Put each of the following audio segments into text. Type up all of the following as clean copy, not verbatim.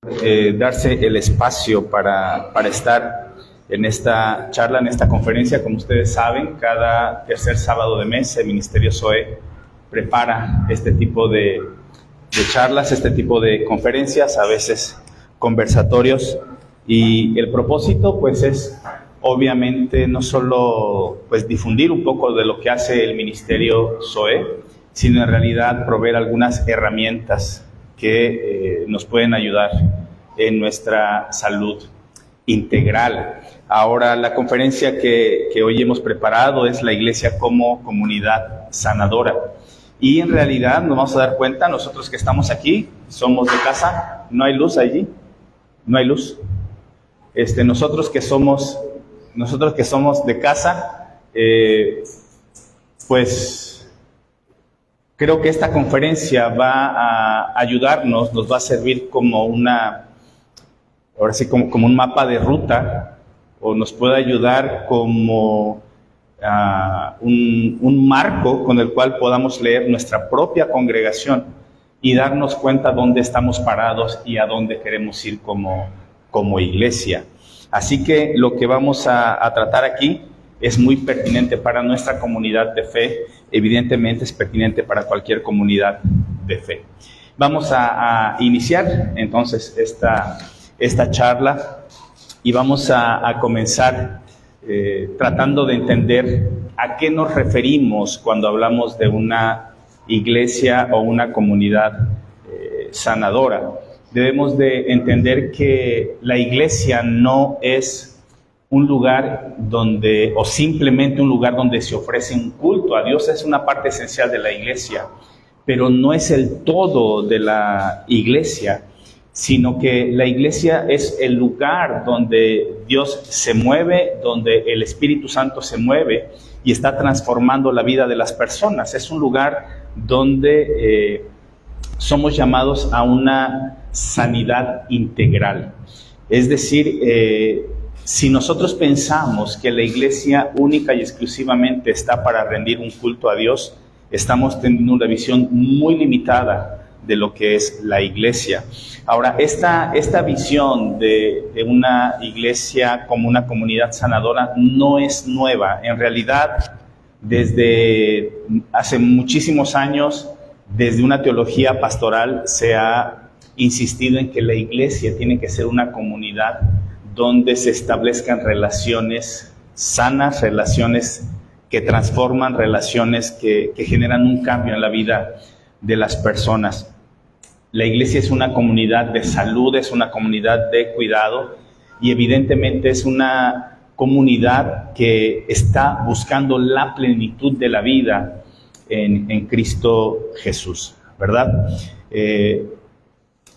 Darse el espacio para estar en esta charla, en esta conferencia. Como ustedes saben, cada tercer sábado de mes el Ministerio SOE prepara este tipo de charlas, este tipo de conferencias, a veces conversatorios, y el propósito pues es obviamente no solo pues difundir un poco de lo que hace el Ministerio SOE, sino en realidad proveer algunas herramientas que nos pueden ayudar en nuestra salud integral. Ahora, la conferencia que hoy hemos preparado es la Iglesia como Comunidad Sanadora. Y en realidad nos vamos a dar cuenta, nosotros que estamos aquí, somos de casa, no hay luz allí, no hay luz. Nosotros que somos de casa, pues creo que esta conferencia va a ayudarnos, nos va a servir como un mapa de ruta, o nos puede ayudar como un marco con el cual podamos leer nuestra propia congregación y darnos cuenta dónde estamos parados y a dónde queremos ir como iglesia. Así que lo que vamos a tratar aquí es muy pertinente para nuestra comunidad de fe, evidentemente es pertinente para cualquier comunidad de fe. Vamos a iniciar entonces esta charla y vamos a comenzar tratando de entender a qué nos referimos cuando hablamos de una iglesia o una comunidad sanadora. Debemos de entender que la iglesia no es un lugar o simplemente un lugar donde se ofrece un culto a Dios. Es una parte esencial de la iglesia, pero no es el todo de la iglesia, sino que la iglesia es el lugar donde Dios se mueve, donde el Espíritu Santo se mueve y está transformando la vida de las personas. Es un lugar donde somos llamados a una sanidad integral. Es decir, si nosotros pensamos que la iglesia única y exclusivamente está para rendir un culto a Dios, estamos teniendo una visión muy limitada de lo que es la iglesia. Ahora, esta visión de una iglesia como una comunidad sanadora no es nueva. En realidad, desde hace muchísimos años, desde una teología pastoral, se ha insistido en que la iglesia tiene que ser una comunidad donde se establezcan relaciones sanas, relaciones que transforman, relaciones que generan un cambio en la vida de las personas. La iglesia es una comunidad de salud, es una comunidad de cuidado y evidentemente es una comunidad que está buscando la plenitud de la vida en Cristo Jesús, ¿verdad?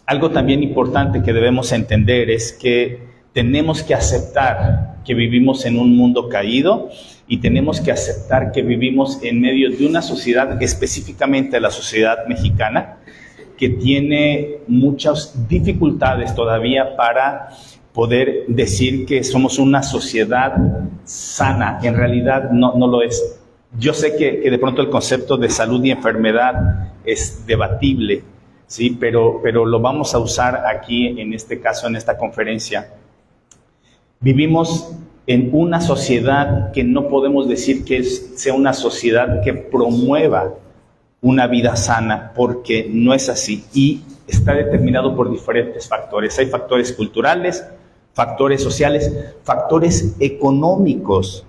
Algo también importante que debemos entender es que tenemos que aceptar que vivimos en un mundo caído y tenemos que aceptar que vivimos en medio de una sociedad, específicamente la sociedad mexicana, que tiene muchas dificultades todavía para poder decir que somos una sociedad sana. En realidad no lo es. Yo sé que de pronto el concepto de salud y enfermedad es debatible, ¿sí? Pero lo vamos a usar aquí, en este caso, en esta conferencia. Vivimos en una sociedad que no podemos decir que sea una sociedad que promueva una vida sana, porque no es así y está determinado por diferentes factores. Hay factores culturales, factores sociales, factores económicos,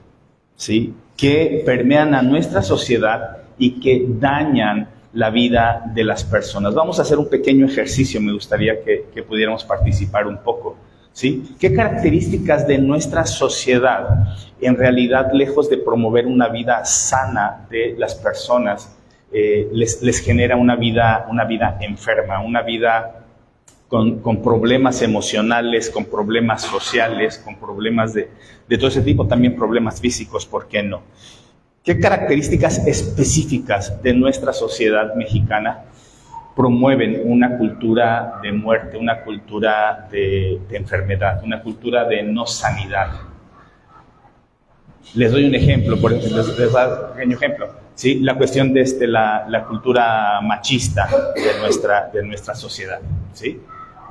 ¿sí?, que permean a nuestra sociedad y que dañan la vida de las personas. Vamos a hacer un pequeño ejercicio, me gustaría que pudiéramos participar un poco, ¿sí? ¿Qué características de nuestra sociedad, en realidad, lejos de promover una vida sana de las personas, les genera una vida enferma, una vida con problemas emocionales, con problemas sociales, con problemas de todo ese tipo, también problemas físicos, ¿por qué no? ¿Qué características específicas de nuestra sociedad mexicana promueven una cultura de muerte, una cultura de enfermedad, una cultura de no sanidad? Les doy un ejemplo, les doy un pequeño ejemplo, ¿sí? La cuestión de la cultura machista de nuestra sociedad, ¿sí?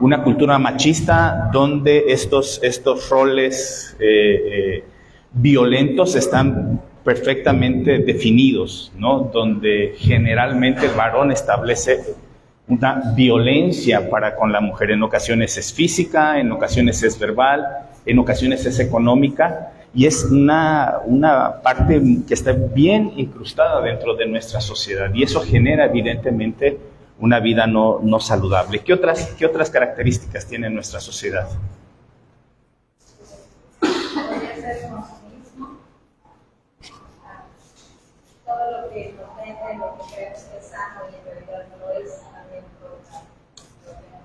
una cultura machista donde estos roles violentos están perfectamente definidos, ¿no? Donde generalmente el varón establece una violencia para con la mujer. En ocasiones es física, en ocasiones es verbal, en ocasiones es económica, y es una parte que está bien incrustada dentro de nuestra sociedad, y eso genera evidentemente una vida no saludable. ¿Qué otras características tiene nuestra sociedad? Podría ser consumismo, todo lo que nos vende, lo que creemos que es sano y en realidad no lo es, también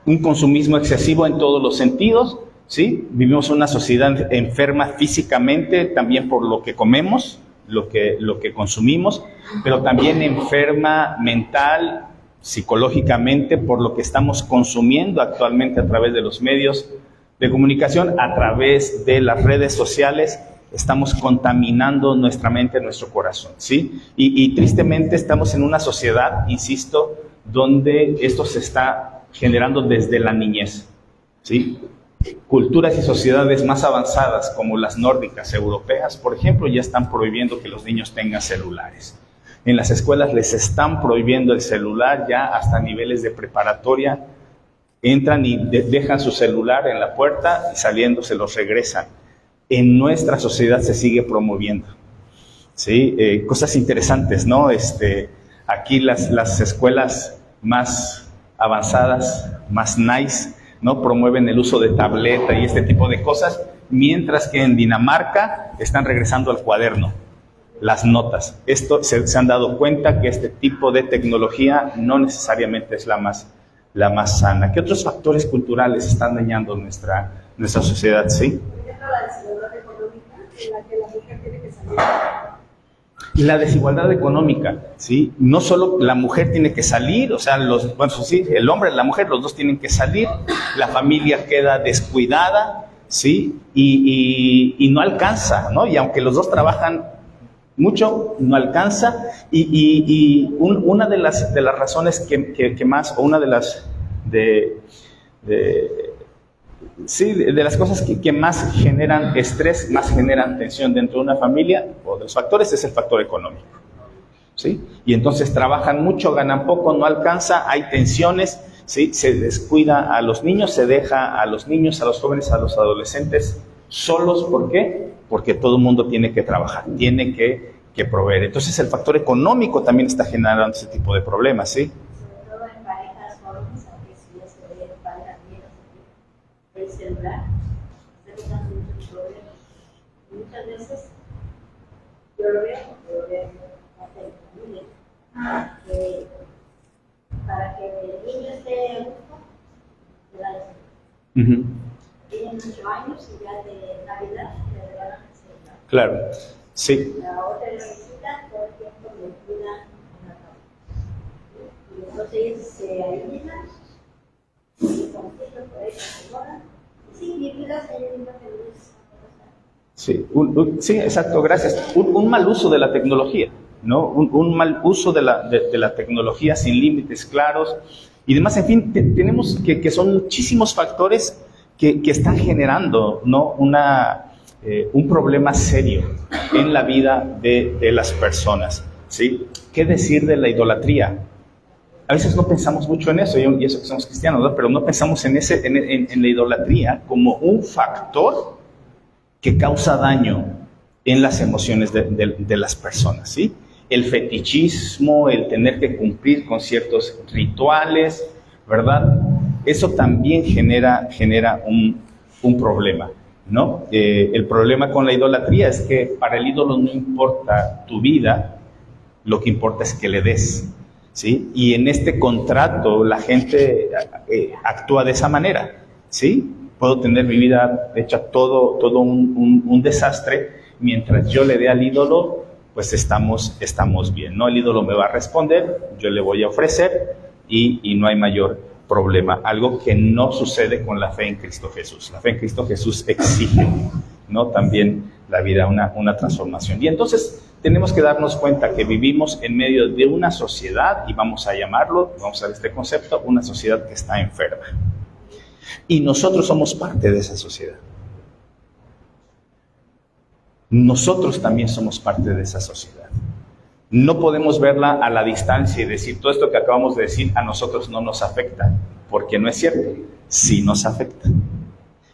un consumismo excesivo en todos los sentidos, ¿sí? Vivimos una sociedad enferma físicamente, también por lo que comemos, lo que consumimos, pero también enferma mental, psicológicamente, por lo que estamos consumiendo actualmente a través de los medios de comunicación, a través de las redes sociales. Estamos contaminando nuestra mente, nuestro corazón, ¿sí? Y tristemente estamos en una sociedad, insisto, donde esto se está generando desde la niñez, ¿sí? Culturas y sociedades más avanzadas, como las nórdicas, europeas, por ejemplo, ya están prohibiendo que los niños tengan celulares. En las escuelas les están prohibiendo el celular ya hasta niveles de preparatoria. Entran y dejan su celular en la puerta y saliendo se los regresan. En nuestra sociedad se sigue promoviendo, ¿sí? Cosas interesantes, ¿no? Aquí las escuelas más avanzadas, más nice, ¿no? Promueven el uso de tableta y este tipo de cosas, mientras que en Dinamarca están regresando al cuaderno, las notas. Esto se han dado cuenta que este tipo de tecnología no necesariamente es la más sana. ¿Qué otros factores culturales están dañando nuestra sociedad? ¿Sí? la desigualdad económica en la que la mujer tiene que salir. La desigualdad económica, ¿sí? No solo la mujer tiene que salir, o sea, sí, el hombre y la mujer, los dos tienen que salir, la familia queda descuidada, ¿sí? Y no alcanza, ¿no? Y aunque los dos trabajan mucho, no alcanza, y una de las razones que más, o una de las cosas que más generan estrés, más generan tensión dentro de una familia, o de los factores, es el factor económico, ¿sí? Y entonces trabajan mucho, ganan poco, no alcanza, hay tensiones, ¿sí? Se descuida a los niños, se deja a los niños, a los jóvenes, a los adolescentes solos. ¿Por qué? Porque todo el mundo tiene que trabajar, tiene que proveer. Entonces el factor económico también está generando ese tipo de problemas, ¿sí? Sobre todo en parejas jóvenes, aunque si es que en parejas viejas, el celular está causando muchos problemas. Y muchas veces yo lo veo hasta en familia, que para que el niño esté a gusto, le dan el celular. Tienen 8 años y ya de Navidad le regalan el celular. Claro, sí. La otra necesita todo el tiempo le cuida en la cama. Y entonces se aíslan, y confían por ella, se moran. Sí, mi vida se ella misma feliz. Sí, sí, exacto, gracias. Un mal uso de la tecnología, ¿no? Un mal uso de la tecnología sin límites claros y demás. En fin, tenemos que son muchísimos factores que están generando, ¿no? Un problema serio en la vida de las personas, ¿sí? ¿Qué decir de la idolatría? A veces no pensamos mucho en eso, y eso que somos cristianos, ¿no? Pero no pensamos en la idolatría como un factor que causa daño en las emociones de las personas, ¿sí? El fetichismo, el tener que cumplir con ciertos rituales, ¿verdad? Eso también genera un problema, ¿no? El problema con la idolatría es que para el ídolo no importa tu vida, lo que importa es que le des, ¿sí? Y en este contrato la gente actúa de esa manera, ¿sí? Puedo tener mi vida hecha todo un desastre, mientras yo le dé al ídolo, pues estamos bien, ¿no? El ídolo me va a responder, yo le voy a ofrecer y no hay mayor problema. Algo que no sucede con la fe en Cristo Jesús. La fe en Cristo Jesús exige, ¿no? También la vida, una transformación. Y entonces tenemos que darnos cuenta que vivimos en medio de una sociedad, y vamos a llamarlo, vamos a ver este concepto, una sociedad que está enferma. Y nosotros somos parte de esa sociedad. Nosotros también somos parte de esa sociedad. No podemos verla a la distancia y decir, todo esto que acabamos de decir a nosotros no nos afecta, porque no es cierto, sí nos afecta.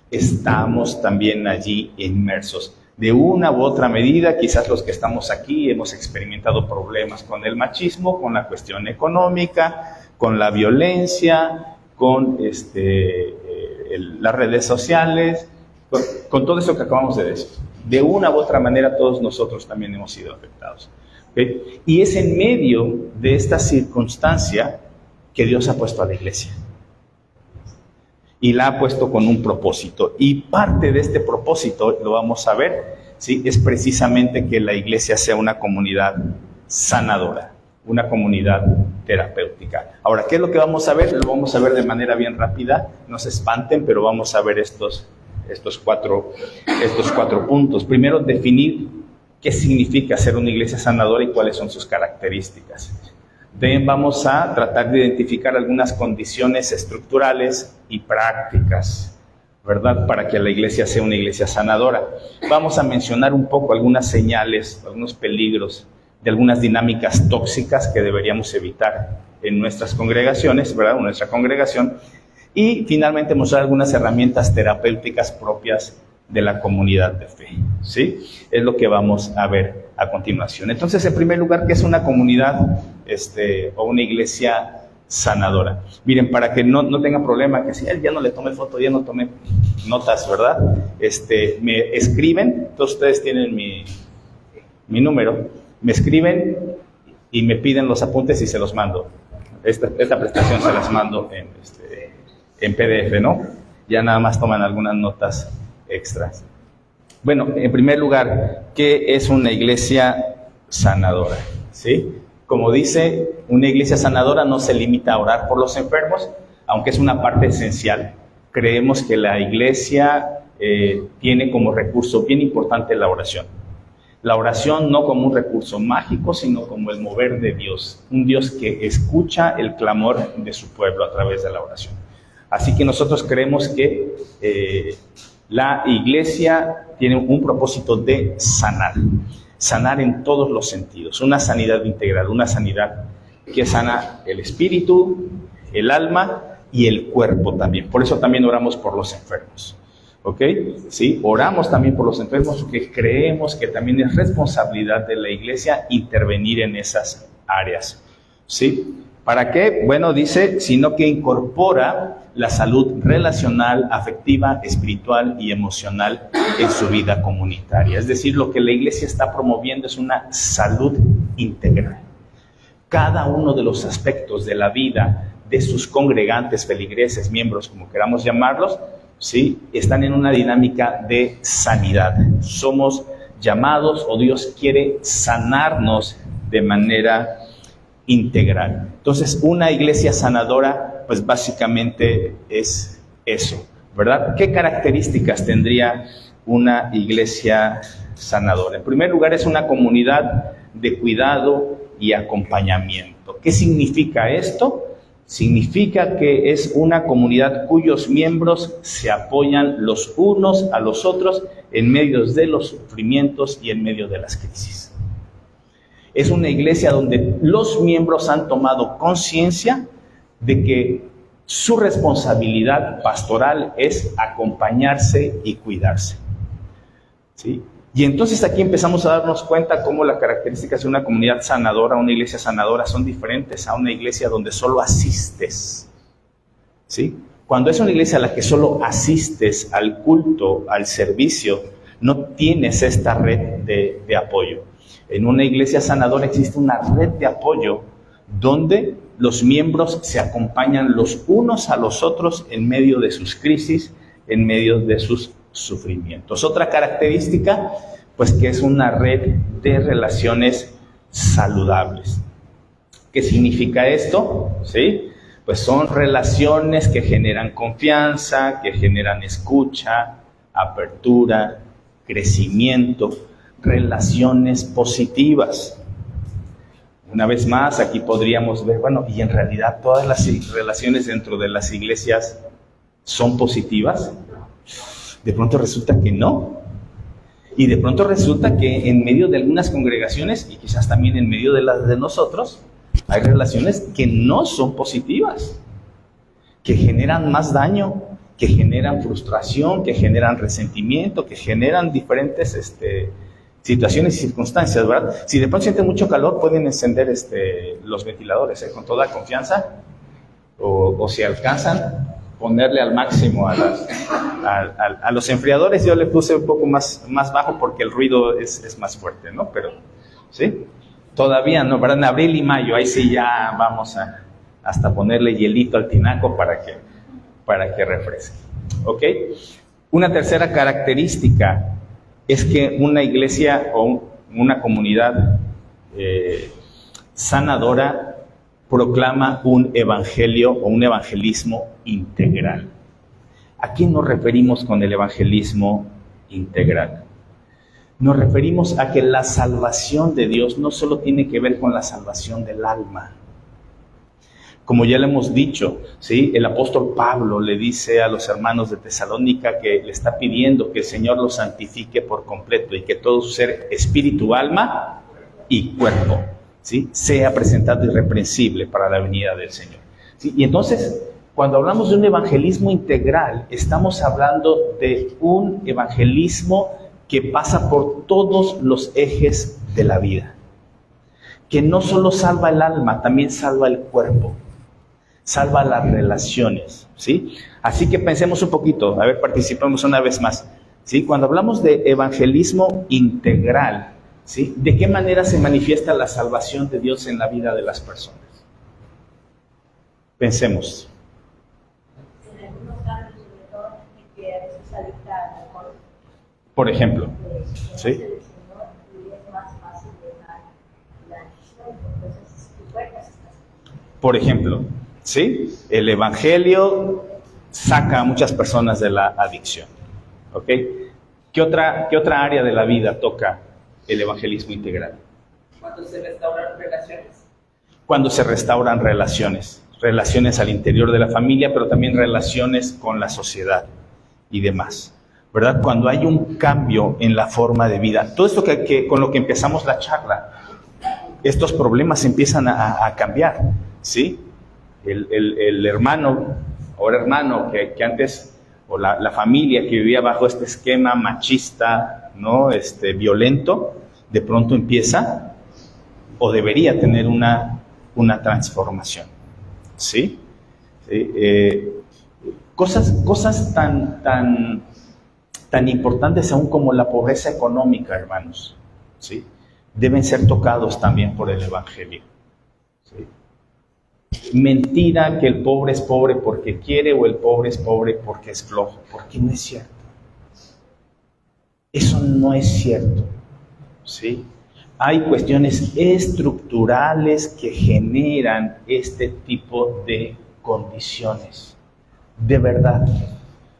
Estamos también allí inmersos. De una u otra medida, quizás los que estamos aquí hemos experimentado problemas con el machismo, con la cuestión económica, con la violencia, con las redes sociales, con todo eso que acabamos de decir. De una u otra manera, todos nosotros también hemos sido afectados. ¿Okay? Y es en medio de esta circunstancia que Dios ha puesto a la iglesia. Y la ha puesto con un propósito. Y parte de este propósito, lo vamos a ver, ¿sí? Es precisamente que la iglesia sea una comunidad sanadora, una comunidad terapéutica. Ahora, ¿qué es lo que vamos a ver? Lo vamos a ver de manera bien rápida. No se espanten, pero vamos a ver estos cuatro puntos. Primero, definir qué significa ser una iglesia sanadora y cuáles son sus características. También vamos a tratar de identificar algunas condiciones estructurales y prácticas, ¿verdad? Para que la iglesia sea una iglesia sanadora. Vamos a mencionar un poco algunas señales, algunos peligros de algunas dinámicas tóxicas que deberíamos evitar en nuestras congregaciones, ¿verdad? En nuestra congregación. Y finalmente mostrar algunas herramientas terapéuticas propias de la comunidad de fe, ¿sí? Es lo que vamos a ver a continuación. Entonces, en primer lugar, ¿qué es una comunidad o una iglesia sanadora? Miren, para que no tenga problema, que si ya no le tomé foto, ya no tomé notas, ¿verdad? Me escriben, todos ustedes tienen mi número, me escriben y me piden los apuntes y se los mando. Esta prestación se las mando en PDF, ¿no? Ya nada más toman algunas notas extras. Bueno, en primer lugar, ¿qué es una iglesia sanadora? ¿Sí? Como dice, una iglesia sanadora no se limita a orar por los enfermos, aunque es una parte esencial. Creemos que la iglesia tiene como recurso bien importante la oración. La oración no como un recurso mágico, sino como el mover de Dios. Un Dios que escucha el clamor de su pueblo a través de la oración. Así que nosotros creemos que la iglesia tiene un propósito de sanar en todos los sentidos, una sanidad integral, una sanidad que sana el espíritu, el alma y el cuerpo también. Por eso también oramos por los enfermos, ¿ok? Sí, oramos también por los enfermos porque creemos que también es responsabilidad de la iglesia intervenir en esas áreas, ¿sí? ¿Para qué? Bueno, dice, sino que incorpora la salud relacional, afectiva, espiritual y emocional en su vida comunitaria. Es decir, lo que la iglesia está promoviendo es una salud integral. Cada uno de los aspectos de la vida de sus congregantes, feligreses, miembros, como queramos llamarlos, ¿sí? Están en una dinámica de sanidad. Somos llamados, o Dios quiere sanarnos de manera integral. Entonces, una iglesia sanadora, pues básicamente es eso, ¿verdad? ¿Qué características tendría una iglesia sanadora? En primer lugar, es una comunidad de cuidado y acompañamiento. ¿Qué significa esto? Significa que es una comunidad cuyos miembros se apoyan los unos a los otros en medio de los sufrimientos y en medio de las crisis. Es una iglesia donde los miembros han tomado conciencia de que su responsabilidad pastoral es acompañarse y cuidarse, ¿sí? Y entonces aquí empezamos a darnos cuenta cómo las características de una comunidad sanadora, una iglesia sanadora, son diferentes a una iglesia donde solo asistes, ¿sí? Cuando es una iglesia a la que solo asistes al culto, al servicio, no tienes esta red de apoyo. En una iglesia sanadora existe una red de apoyo donde los miembros se acompañan los unos a los otros en medio de sus crisis, en medio de sus sufrimientos. Otra característica, pues que es una red de relaciones saludables. ¿Qué significa esto? ¿Sí? Pues son relaciones que generan confianza, que generan escucha, apertura, crecimiento, relaciones positivas. Una vez más, aquí podríamos ver, bueno, y en realidad todas las relaciones dentro de las iglesias ¿Son positivas? De pronto resulta que no. Y de pronto resulta que en medio de algunas congregaciones, y quizás también en medio de las de nosotros, hay relaciones que no son positivas, que generan más daño, que generan frustración, que generan resentimiento, que generan diferentes situaciones y circunstancias, ¿verdad? Si de pronto sienten mucho calor, pueden encender los ventiladores con toda confianza, o si alcanzan, ponerle al máximo a los enfriadores. Yo le puse un poco más bajo porque el ruido es más fuerte, ¿no? Pero, ¿sí? Todavía no, ¿verdad? En abril y mayo, ahí sí ya vamos hasta ponerle hielito al tinaco para que refresque, ¿ok? Una tercera característica es que una iglesia o una comunidad sanadora proclama un evangelio o un evangelismo integral. ¿A qué nos referimos con el evangelismo integral? Nos referimos a que la salvación de Dios no solo tiene que ver con la salvación del alma. Como ya le hemos dicho, ¿sí? El apóstol Pablo le dice a los hermanos de Tesalónica que le está pidiendo que el Señor los santifique por completo y que todo su ser, espíritu, alma y cuerpo, ¿sí? sea presentado irreprensible para la venida del Señor. ¿Sí? Y entonces, cuando hablamos de un evangelismo integral, estamos hablando de un evangelismo que pasa por todos los ejes de la vida, que no solo salva el alma, también salva el cuerpo, salva las relaciones, ¿sí? Así que pensemos un poquito, a ver, participemos una vez más, ¿sí? Cuando hablamos de evangelismo integral, ¿sí? ¿De qué manera se manifiesta la salvación de Dios en la vida de las personas? Pensemos. En algunos casos, sobre todo, en que a veces adicta al alcohol. Por ejemplo, ¿sí? Es más fácil dejar la adicción, entonces tu cuerpo se está. Por ejemplo, ¿sí? El evangelio saca a muchas personas de la adicción, ¿ok? ¿Qué otra área de la vida toca el evangelismo integral? Cuando se restauran relaciones. Cuando se restauran relaciones al interior de la familia, pero también relaciones con la sociedad y demás, ¿verdad? Cuando hay un cambio en la forma de vida. Todo esto que con lo que empezamos la charla, estos problemas empiezan a cambiar, ¿sí? El hermano que antes, o la familia que vivía bajo este esquema machista, ¿no? Violento, de pronto empieza o debería tener una transformación, ¿sí? Cosas tan importantes aún como la pobreza económica, hermanos, ¿sí? Deben ser tocados también por el evangelio, ¿sí? Mentira que el pobre es pobre porque quiere o el pobre es pobre porque es flojo, porque no es cierto. Eso no es cierto, ¿sí? Hay cuestiones estructurales que generan este tipo de condiciones, de verdad,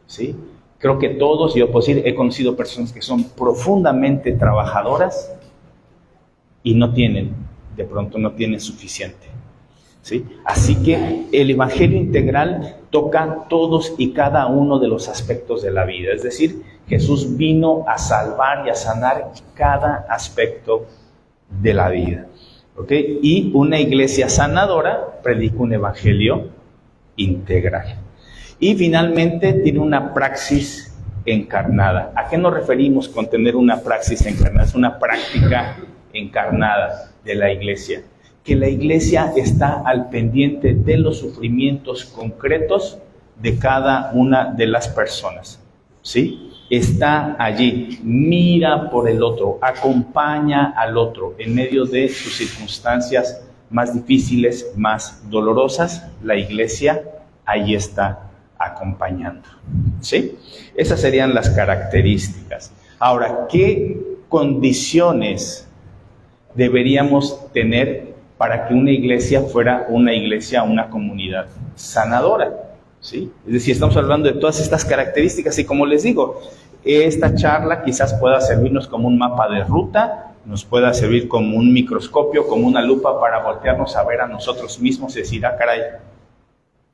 ¿sí? Creo que todos, yo puedo decir, he conocido personas que son profundamente trabajadoras y de pronto no tienen suficiente, ¿sí? Así que el evangelio integral toca todos y cada uno de los aspectos de la vida, es decir, Jesús vino a salvar y a sanar cada aspecto de la vida, ¿ok? Y una iglesia sanadora predica un evangelio integral. Y finalmente tiene una praxis encarnada. ¿A qué nos referimos con tener una praxis encarnada? Es una práctica encarnada de la iglesia. Que la iglesia está al pendiente de los sufrimientos concretos de cada una de las personas, ¿sí? Está allí, mira por el otro, acompaña al otro en medio de sus circunstancias más difíciles, más dolorosas. La iglesia ahí está acompañando, ¿sí? Esas serían las características. Ahora, ¿qué condiciones deberíamos tener para que una iglesia fuera una comunidad sanadora? ¿Sí? Es decir, estamos hablando de todas estas características y como les digo, esta charla quizás pueda servirnos como un mapa de ruta, nos pueda servir como un microscopio, como una lupa para voltearnos a ver a nosotros mismos y decir, caray,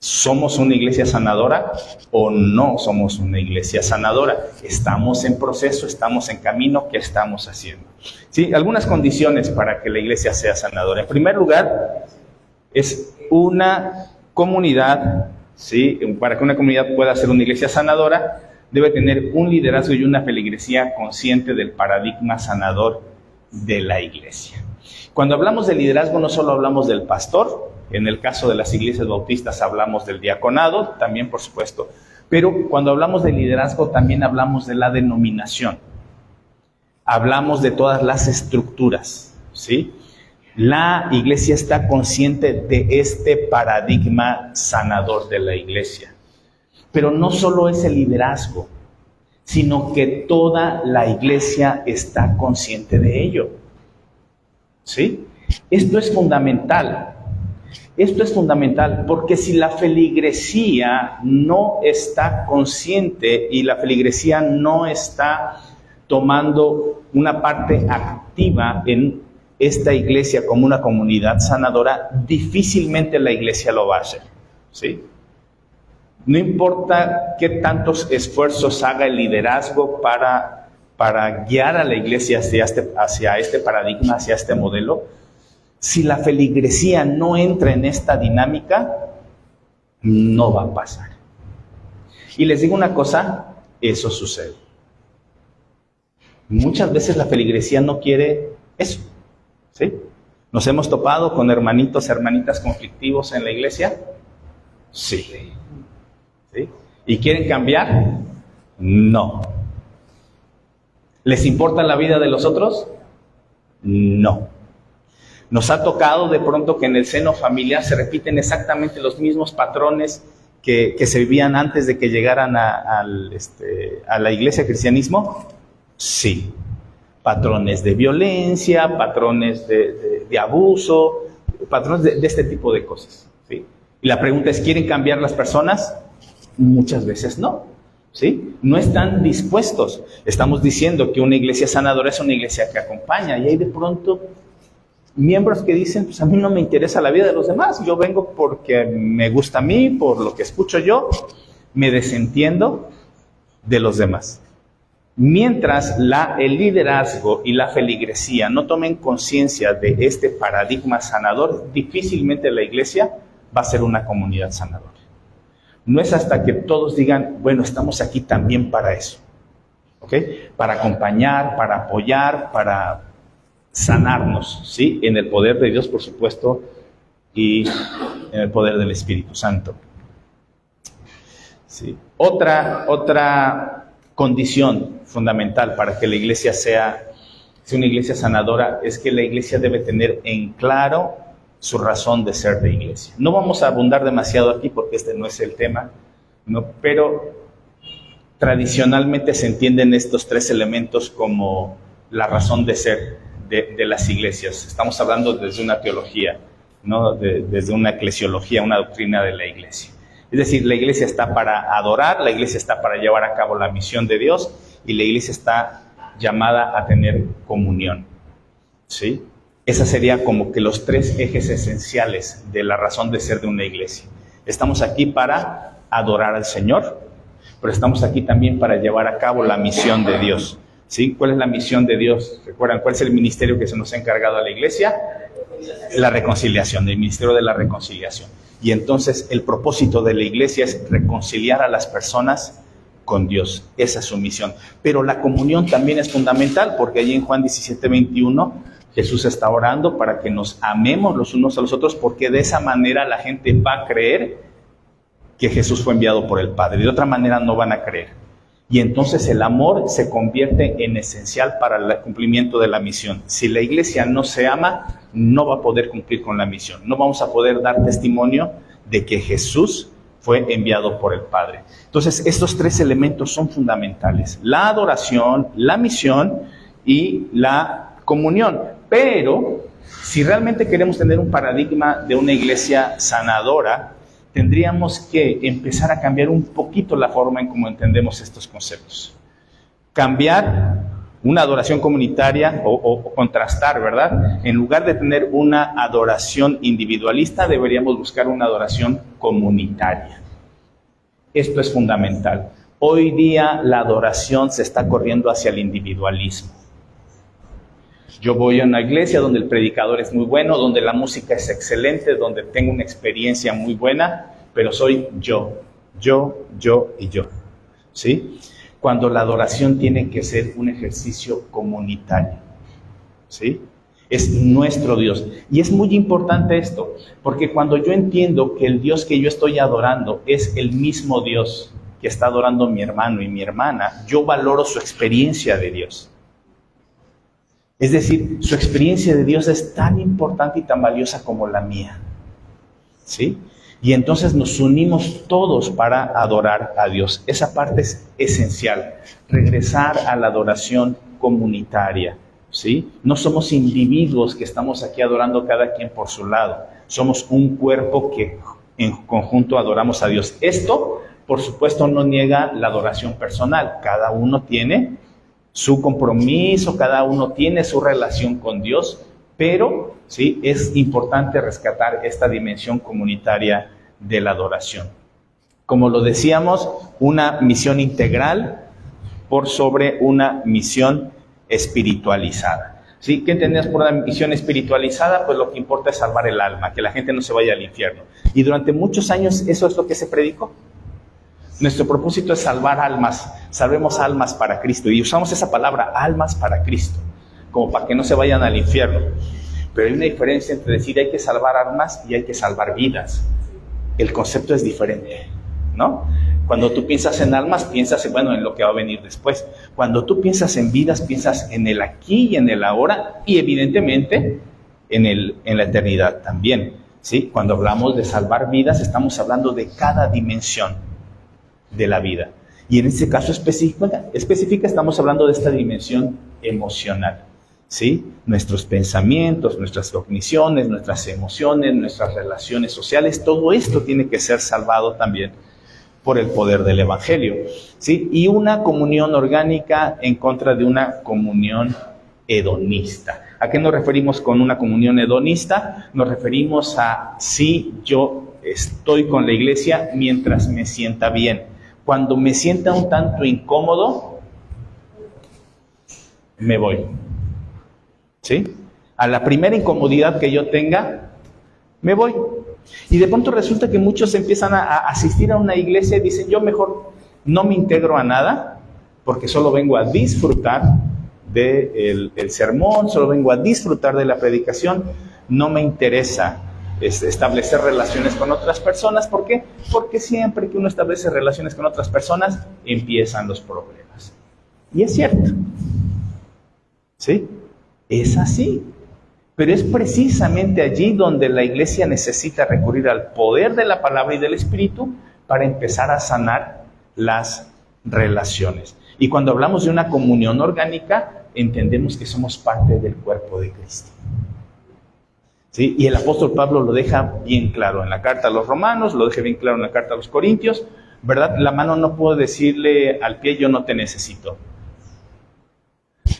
¿Somos una iglesia sanadora o no somos una iglesia sanadora? ¿Estamos en proceso? ¿Estamos en camino? ¿Qué estamos haciendo? ¿Sí? Algunas condiciones para que la iglesia sea sanadora. En primer lugar, es una comunidad, ¿sí? Para que una comunidad pueda ser una iglesia sanadora, debe tener un liderazgo y una feligresía consciente del paradigma sanador de la iglesia. Cuando hablamos de liderazgo, no solo hablamos del pastor. En el caso de las iglesias bautistas hablamos del diaconado, también por supuesto. Pero cuando hablamos de liderazgo también hablamos de la denominación. Hablamos de todas las estructuras, ¿sí? La iglesia está consciente de este paradigma sanador de la iglesia. Pero no solo es el liderazgo, sino que toda la iglesia está consciente de ello, ¿sí? Esto es fundamental. Esto es fundamental porque si la feligresía no está consciente y la feligresía no está tomando una parte activa en esta iglesia como una comunidad sanadora, difícilmente la iglesia lo va a hacer, ¿sí? No importa qué tantos esfuerzos haga el liderazgo para guiar a la iglesia hacia este paradigma, hacia este modelo, si la feligresía no entra en esta dinámica, no va a pasar. Y les digo una cosa, eso sucede. Muchas veces la feligresía no quiere eso, ¿sí? ¿Nos hemos topado con hermanitos, hermanitas conflictivos en la iglesia? Sí. ¿Sí? ¿Y quieren cambiar? No. ¿Les importa la vida de los otros? No. Nos ha tocado de pronto que en el seno familiar se repiten exactamente los mismos patrones que se vivían antes de que llegaran a la iglesia, cristianismo. Sí. Patrones de violencia, patrones de abuso, patrones de este tipo de cosas, ¿sí? Y la pregunta es, ¿quieren cambiar las personas? Muchas veces no, ¿sí? No están dispuestos. Estamos diciendo que una iglesia sanadora es una iglesia que acompaña, y hay de pronto miembros que dicen, pues a mí no me interesa la vida de los demás, yo vengo porque me gusta a mí, por lo que escucho yo, me desentiendo de los demás. Mientras el liderazgo y la feligresía no tomen conciencia de este paradigma sanador, difícilmente la iglesia va a ser una comunidad sanadora. No es hasta que todos digan, bueno, estamos aquí también para eso, ¿ok? Para acompañar, para apoyar, para sanarnos, ¿sí? En el poder de Dios, por supuesto, y en el poder del Espíritu Santo. ¿Sí? Otra condición fundamental para que la iglesia sea una iglesia sanadora es que la iglesia debe tener en claro su razón de ser de iglesia. No vamos a abundar demasiado aquí porque este no es el tema, ¿no? Pero tradicionalmente se entienden estos tres elementos como la razón de ser de las iglesias. Estamos hablando desde una teología, ¿no? Desde una eclesiología, una doctrina de la iglesia. Es decir, la iglesia está para adorar, la iglesia está para llevar a cabo la misión de Dios y la iglesia está llamada a tener comunión, ¿sí? Esa sería como que los tres ejes esenciales de la razón de ser de una iglesia. Estamos aquí para adorar al Señor, pero estamos aquí también para llevar a cabo la misión de Dios, ¿sí? ¿Cuál es la misión de Dios? ¿Recuerdan cuál es el ministerio que se nos ha encargado a la iglesia? La reconciliación, el ministerio de la reconciliación. Y entonces el propósito de la iglesia es reconciliar a las personas con Dios. Esa es su misión. Pero la comunión también es fundamental, porque allí en Juan 17:21 Jesús está orando para que nos amemos los unos a los otros, porque de esa manera la gente va a creer que Jesús fue enviado por el Padre. De otra manera no van a creer. Y entonces el amor se convierte en esencial para el cumplimiento de la misión. Si la iglesia no se ama, no va a poder cumplir con la misión. No vamos a poder dar testimonio de que Jesús fue enviado por el Padre. Entonces, estos tres elementos son fundamentales: la adoración, la misión y la comunión. Pero, si realmente queremos tener un paradigma de una iglesia sanadora, tendríamos que empezar a cambiar un poquito la forma en cómo entendemos estos conceptos. Cambiar Una adoración comunitaria o contrastar, ¿verdad? En lugar de tener una adoración individualista, deberíamos buscar una adoración comunitaria. Esto es fundamental. Hoy día la adoración se está corriendo hacia el individualismo. Yo voy a una iglesia donde el predicador es muy bueno, donde la música es excelente, donde tengo una experiencia muy buena, pero soy yo, y yo, ¿sí? Cuando la adoración tiene que ser un ejercicio comunitario, ¿sí? Es nuestro Dios. Y es muy importante esto, porque cuando yo entiendo que el Dios que yo estoy adorando es el mismo Dios que está adorando mi hermano y mi hermana, yo valoro su experiencia de Dios. Es decir, su experiencia de Dios es tan importante y tan valiosa como la mía, ¿sí? Y entonces nos unimos todos para adorar a Dios. Esa parte es esencial. Regresar a la adoración comunitaria, ¿sí? No somos individuos que estamos aquí adorando cada quien por su lado. Somos un cuerpo que en conjunto adoramos a Dios. Esto, por supuesto, no niega la adoración personal. Cada uno tiene su compromiso, cada uno tiene su relación con Dios, pero sí es importante rescatar esta dimensión comunitaria de la adoración. Como lo decíamos, una misión integral por sobre una misión espiritualizada. ¿Sí? ¿Qué entendemos por una misión espiritualizada? Pues lo que importa es salvar el alma, que la gente no se vaya al infierno. Y durante muchos años eso es lo que se predicó. Nuestro propósito es salvar almas, salvemos almas para Cristo. Y usamos esa palabra, almas para Cristo, como para que no se vayan al infierno. Pero hay una diferencia entre decir hay que salvar almas y hay que salvar vidas. El concepto es diferente, ¿no? Cuando tú piensas en almas, piensas en lo que va a venir después. Cuando tú piensas en vidas, piensas en el aquí y en el ahora y evidentemente en la eternidad también, ¿sí? Cuando hablamos de salvar vidas, estamos hablando de cada dimensión de la vida. Y en este caso específica estamos hablando de esta dimensión emocional, ¿sí? Nuestros pensamientos, nuestras cogniciones, nuestras emociones, nuestras relaciones sociales, todo esto tiene que ser salvado también por el poder del Evangelio, ¿sí? Y una comunión orgánica en contra de una comunión hedonista. ¿A qué nos referimos con una comunión hedonista? Nos referimos a si yo estoy con la iglesia mientras me sienta bien. Cuando me sienta un tanto incómodo, me voy, ¿sí? A la primera incomodidad que yo tenga, me voy. Y de pronto resulta que muchos empiezan a asistir a una iglesia y dicen, yo mejor no me integro a nada, porque solo vengo a disfrutar del sermón, solo vengo a disfrutar de la predicación, no me interesa establecer relaciones con otras personas. ¿Por qué? Porque siempre que uno establece relaciones con otras personas, empiezan los problemas. Y es cierto, ¿sí? Es así. Pero es precisamente allí donde la iglesia necesita recurrir al poder de la palabra y del Espíritu para empezar a sanar las relaciones. Y cuando hablamos de una comunión orgánica, entendemos que somos parte del cuerpo de Cristo, ¿sí? Y el apóstol Pablo lo deja bien claro en la carta a los Romanos, lo deja bien claro en la carta a los Corintios, ¿verdad? La mano no puede decirle al pie, yo no te necesito.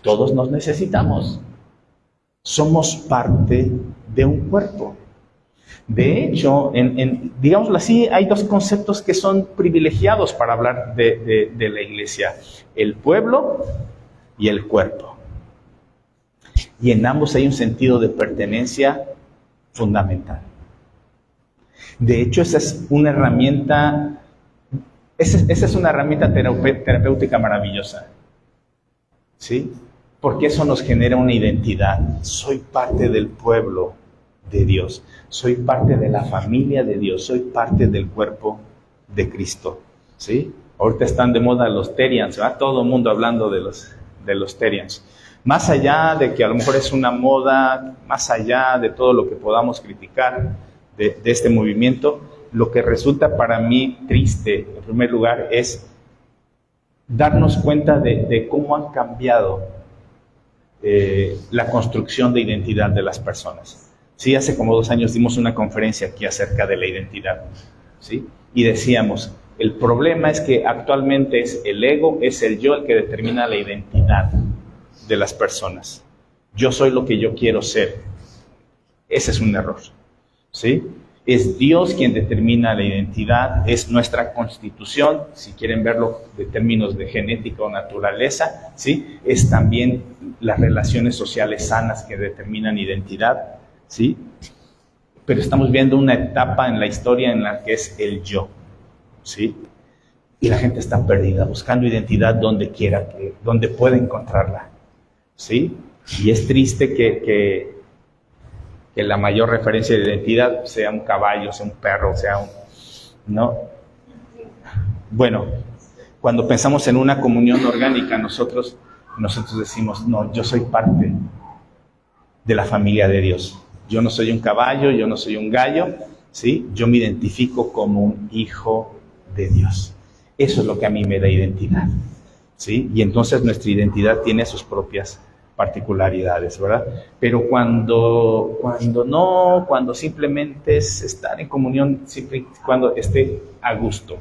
Todos nos necesitamos. Somos parte de un cuerpo. De hecho, digámoslo así, hay dos conceptos que son privilegiados para hablar de la iglesia: el pueblo y el cuerpo. Y en ambos hay un sentido de pertenencia fundamental. De hecho, esa es una herramienta terapéutica maravillosa, ¿sí? Porque eso nos genera una identidad. Soy parte del pueblo de Dios. Soy parte de la familia de Dios. Soy parte del cuerpo de Cristo, ¿sí? Ahorita están de moda los Terians, ¿verdad? Todo el mundo hablando de los Terians. Más allá de que a lo mejor es una moda, más allá de todo lo que podamos criticar de este movimiento, lo que resulta para mí triste, en primer lugar, es darnos cuenta de cómo han cambiado la construcción de identidad de las personas. Sí, hace como 2 años dimos una conferencia aquí acerca de la identidad, ¿sí? Y decíamos, el problema es que actualmente es el ego, es el yo el que determina la identidad. de las personas. Yo soy lo que yo quiero ser. Ese es un error, ¿sí? Es Dios quien determina la identidad, es nuestra constitución, si quieren verlo de términos de genética o naturaleza, ¿sí? Es también las relaciones sociales sanas que determinan identidad, ¿sí? Pero estamos viendo una etapa en la historia en la que es el yo, ¿sí? Y la gente está perdida, buscando identidad donde quiera, donde pueda encontrarla, ¿sí? Y es triste que la mayor referencia de identidad sea un caballo, sea un perro, sea un... ¿no? Bueno, cuando pensamos en una comunión orgánica, nosotros decimos, no, yo soy parte de la familia de Dios. Yo no soy un caballo, yo no soy un gallo, ¿sí? Yo me identifico como un hijo de Dios. Eso es lo que a mí me da identidad, ¿sí? Y entonces nuestra identidad tiene sus propias particularidades, ¿verdad? Pero cuando simplemente es estar en comunión, cuando esté a gusto.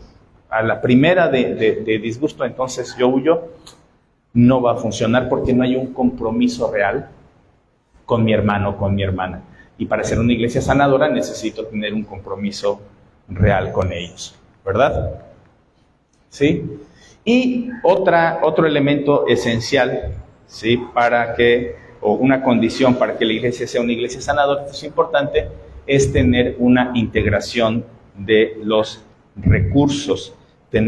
A la primera de disgusto, entonces yo huyo, no va a funcionar porque no hay un compromiso real con mi hermano, con mi hermana. Y para ser una iglesia sanadora necesito tener un compromiso real con ellos, ¿verdad? ¿Sí? Y otro elemento esencial, ¿sí? O una condición para que la iglesia sea una iglesia sanadora, esto es importante, es tener una integración de los recursos, Es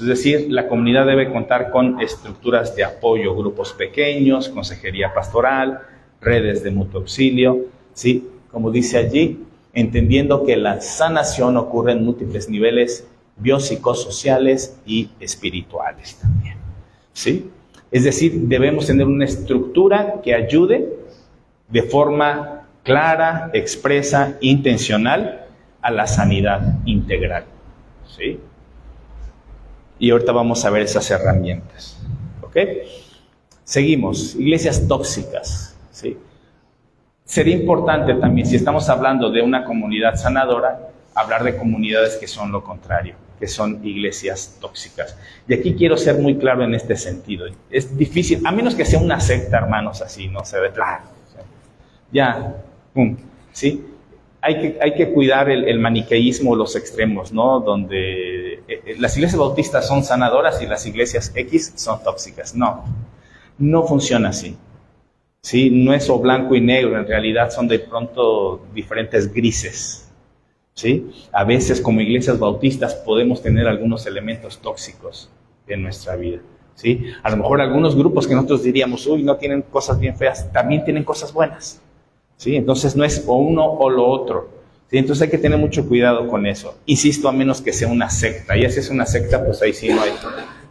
decir, la comunidad debe contar con estructuras de apoyo, grupos pequeños, consejería pastoral, redes de mutuo auxilio, ¿sí? Como dice allí, entendiendo que la sanación ocurre en múltiples niveles biopsicosociales y espirituales también, ¿sí? Es decir, debemos tener una estructura que ayude de forma clara, expresa, intencional a la sanidad integral, ¿sí? Y ahorita vamos a ver esas herramientas, ¿ok? Seguimos, iglesias tóxicas, ¿sí? Sería importante también, si estamos hablando de una comunidad sanadora, hablar de comunidades que son lo contrario, que son iglesias tóxicas. Y aquí quiero ser muy claro en este sentido. Es difícil, a menos que sea una secta, hermanos, así, no se ve claro. Ya, ¿sí? Hay que cuidar el maniqueísmo, los extremos, ¿no? Donde las iglesias bautistas son sanadoras y las iglesias X son tóxicas. No funciona así. ¿Sí? No es o blanco y negro, en realidad son de pronto diferentes grises, ¿sí? A veces como iglesias bautistas podemos tener algunos elementos tóxicos en nuestra vida, ¿sí? A lo mejor algunos grupos que nosotros diríamos, uy, no tienen cosas bien feas, también tienen cosas buenas, ¿sí? Entonces no es o uno o lo otro, ¿sí? Entonces hay que tener mucho cuidado con eso. Insisto, a menos que sea una secta, y si es una secta, pues ahí sí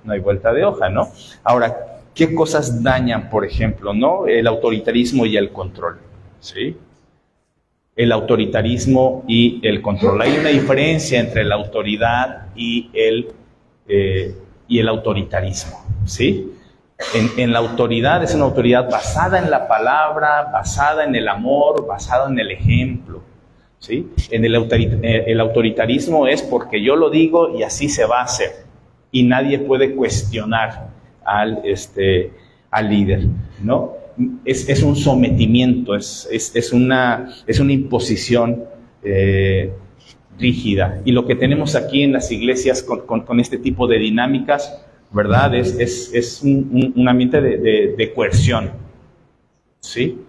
no hay vuelta de hoja, ¿no? Ahora, ¿qué cosas dañan, por ejemplo, ¿no? El autoritarismo y el control, ¿sí? El autoritarismo y el control. Hay una diferencia entre la autoridad y el autoritarismo, ¿sí? En la autoridad es una autoridad basada en la palabra, basada en el amor, basada en el ejemplo, ¿sí? El autoritarismo es porque yo lo digo y así se va a hacer, y nadie puede cuestionar al líder, ¿no? Es un sometimiento, es una imposición rígida. Y lo que tenemos aquí en las iglesias con este tipo de dinámicas, ¿verdad? Es un ambiente de coerción, ¿sí?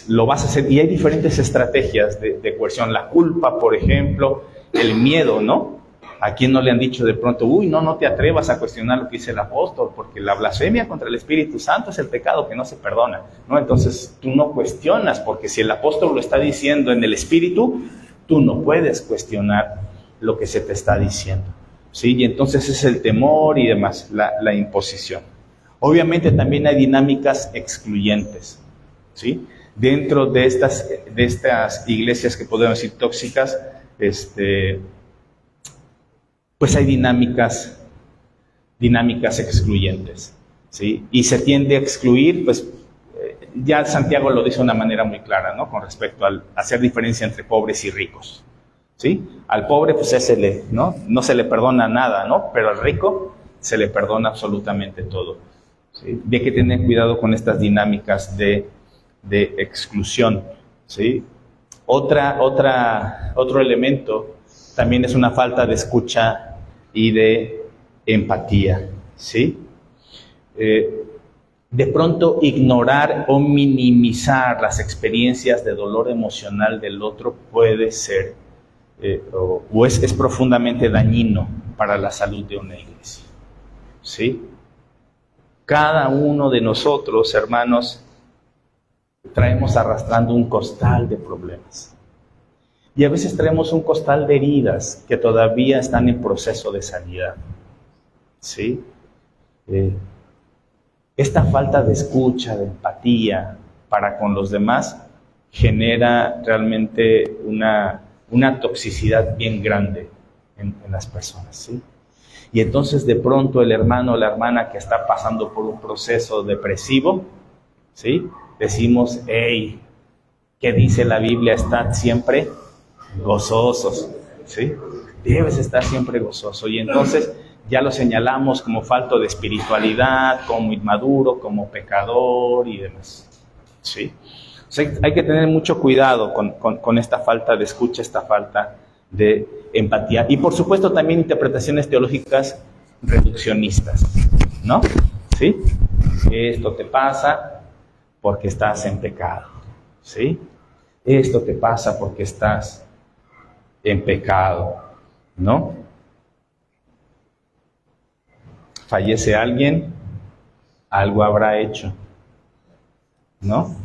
Lo vas a hacer, y hay diferentes estrategias de coerción. La culpa, por ejemplo, el miedo, ¿no? ¿A quién no le han dicho de pronto, uy, no te atrevas a cuestionar lo que dice el apóstol, porque la blasfemia contra el Espíritu Santo es el pecado que no se perdona, ¿no? Entonces tú no cuestionas, porque si el apóstol lo está diciendo en el Espíritu, tú no puedes cuestionar lo que se te está diciendo, ¿sí? Y entonces es el temor y demás, la imposición. Obviamente también hay dinámicas excluyentes, ¿sí? Dentro de estas iglesias que podemos decir tóxicas, pues hay dinámicas excluyentes, ¿sí? Y se tiende a excluir, pues ya Santiago lo dice de una manera muy clara, ¿no? Con respecto al hacer diferencia entre pobres y ricos, ¿sí? Al pobre, pues no se le perdona nada, ¿no? Pero al rico se le perdona absolutamente todo. ¿sí? Y hay que tener cuidado con estas dinámicas de exclusión, ¿sí? Otro elemento también es una falta de escucha y de empatía, ¿sí? De pronto ignorar o minimizar las experiencias de dolor emocional del otro puede ser o es profundamente dañino para la salud de una iglesia, ¿sí? Cada uno de nosotros, hermanos, traemos arrastrando un costal de problemas. Y a veces traemos un costal de heridas que todavía están en proceso de sanidad, ¿sí? Esta falta de escucha, de empatía para con los demás genera realmente una toxicidad bien grande en las personas, ¿sí? Y entonces de pronto el hermano o la hermana que está pasando por un proceso depresivo, ¿sí? Decimos, hey, ¿qué dice la Biblia? Estad siempre gozosos, ¿sí? Debes estar siempre gozoso. Y entonces ya lo señalamos como falto de espiritualidad, como inmaduro, como pecador y demás, ¿sí? O sea, hay que tener mucho cuidado con esta falta de escucha, esta falta de empatía. Y por supuesto también interpretaciones teológicas reduccionistas, ¿no? ¿Sí? Esto te pasa porque estás en pecado, ¿sí? Esto te pasa porque estás en pecado, ¿no? Fallece alguien, algo habrá hecho, ¿no?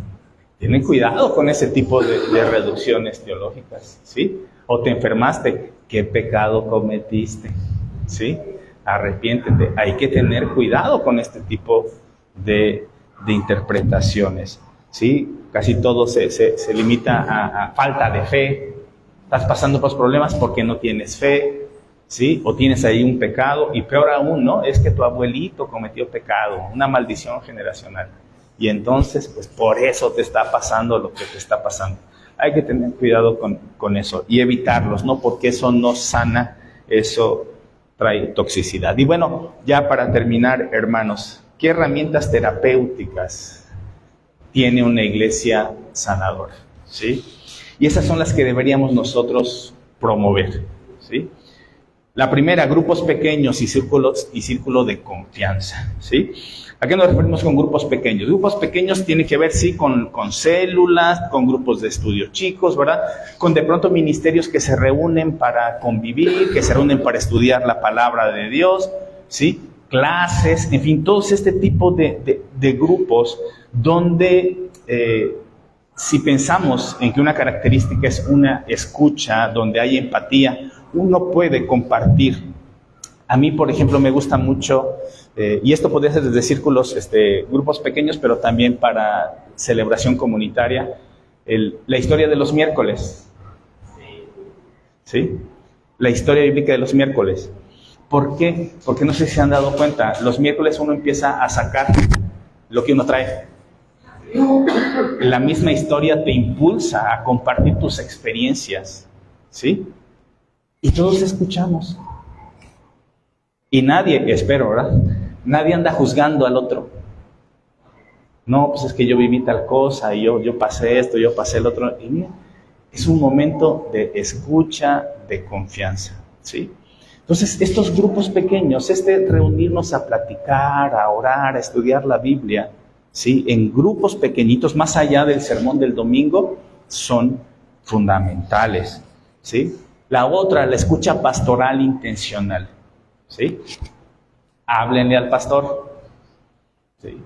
Tienen cuidado con ese tipo de reducciones teológicas, ¿sí? O te enfermaste, ¿qué pecado cometiste? ¿Sí? Arrepiéntete. Hay que tener cuidado con este tipo de interpretaciones, ¿sí? Casi todo se limita a falta de fe. Estás pasando por problemas porque no tienes fe, ¿sí? O tienes ahí un pecado, y peor aún, ¿no? Es que tu abuelito cometió pecado, una maldición generacional. Y entonces, pues por eso te está pasando lo que te está pasando. Hay que tener cuidado con eso y evitarlos, ¿no? Porque eso no sana, eso trae toxicidad. Y bueno, ya para terminar, hermanos, ¿qué herramientas terapéuticas tiene una iglesia sanadora? ¿Sí? Y esas son las que deberíamos nosotros promover, ¿sí? La primera, grupos pequeños y círculo de confianza, ¿sí? ¿A qué nos referimos con grupos pequeños? Grupos pequeños tienen que ver, sí, con células, con grupos de estudio chicos, ¿verdad? Con de pronto ministerios que se reúnen para convivir, que se reúnen para estudiar la palabra de Dios, ¿sí? Clases, en fin, todo este tipo de grupos donde, si pensamos en que una característica es una escucha, donde hay empatía, uno puede compartir. A mí, por ejemplo, me gusta mucho, y esto podría ser desde círculos, grupos pequeños, pero también para celebración comunitaria, la historia de los miércoles. ¿Sí? La historia bíblica de los miércoles. ¿Por qué? Porque no sé si se han dado cuenta, los miércoles uno empieza a sacar lo que uno trae. La misma historia te impulsa a compartir tus experiencias, ¿sí? Y todos escuchamos. Y nadie, espero, ¿verdad? Nadie anda juzgando al otro. No, pues es que yo viví tal cosa, y yo pasé esto, yo pasé el otro. Y mira, es un momento de escucha, de confianza, ¿sí? Entonces, estos grupos pequeños, reunirnos a platicar, a orar, a estudiar la Biblia, ¿sí? En grupos pequeñitos, más allá del sermón del domingo, son fundamentales, ¿sí? La otra, la escucha pastoral intencional, ¿sí? Háblenle al pastor, ¿sí?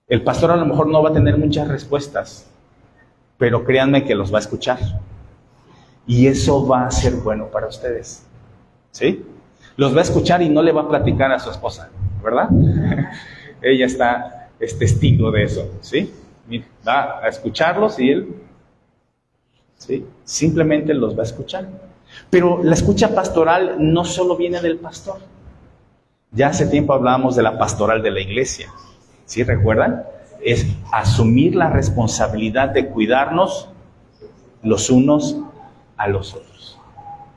El pastor a lo mejor no va a tener muchas respuestas, pero créanme que los va a escuchar. Y eso va a ser bueno para ustedes, ¿sí? Los va a escuchar y no le va a platicar a su esposa, ¿verdad? Ella es testigo de eso, ¿sí? Va a escucharlos y él, ¿sí? Simplemente los va a escuchar. Pero la escucha pastoral no solo viene del pastor. Ya hace tiempo hablábamos de la pastoral de la iglesia, ¿sí? ¿Recuerdan? Es asumir la responsabilidad de cuidarnos los unos a los otros,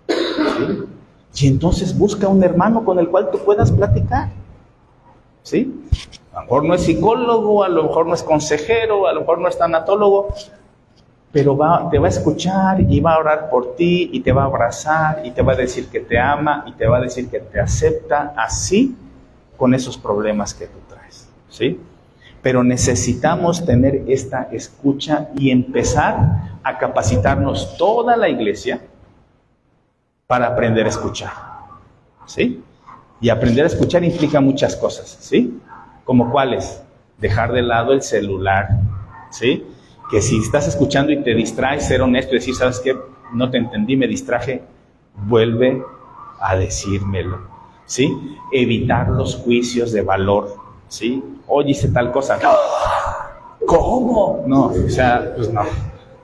¿sí? Y entonces busca un hermano con el cual tú puedas platicar, ¿sí? A lo mejor no es psicólogo, a lo mejor no es consejero, a lo mejor no es tanatólogo, pero te va a escuchar y va a orar por ti y te va a abrazar y te va a decir que te ama y te va a decir que te acepta así con esos problemas que tú traes, ¿sí? Pero necesitamos tener esta escucha y empezar a capacitarnos toda la iglesia para aprender a escuchar, ¿sí? Y aprender a escuchar implica muchas cosas, ¿sí? ¿Como cuáles? Dejar de lado el celular, ¿sí? Que si estás escuchando y te distraes, ser honesto y decir, ¿sabes qué? No te entendí, me distraje, vuelve a decírmelo, ¿sí? Evitar los juicios de valor, ¿sí? Oye, hice tal cosa. ¿Cómo? No, o sea, pues no.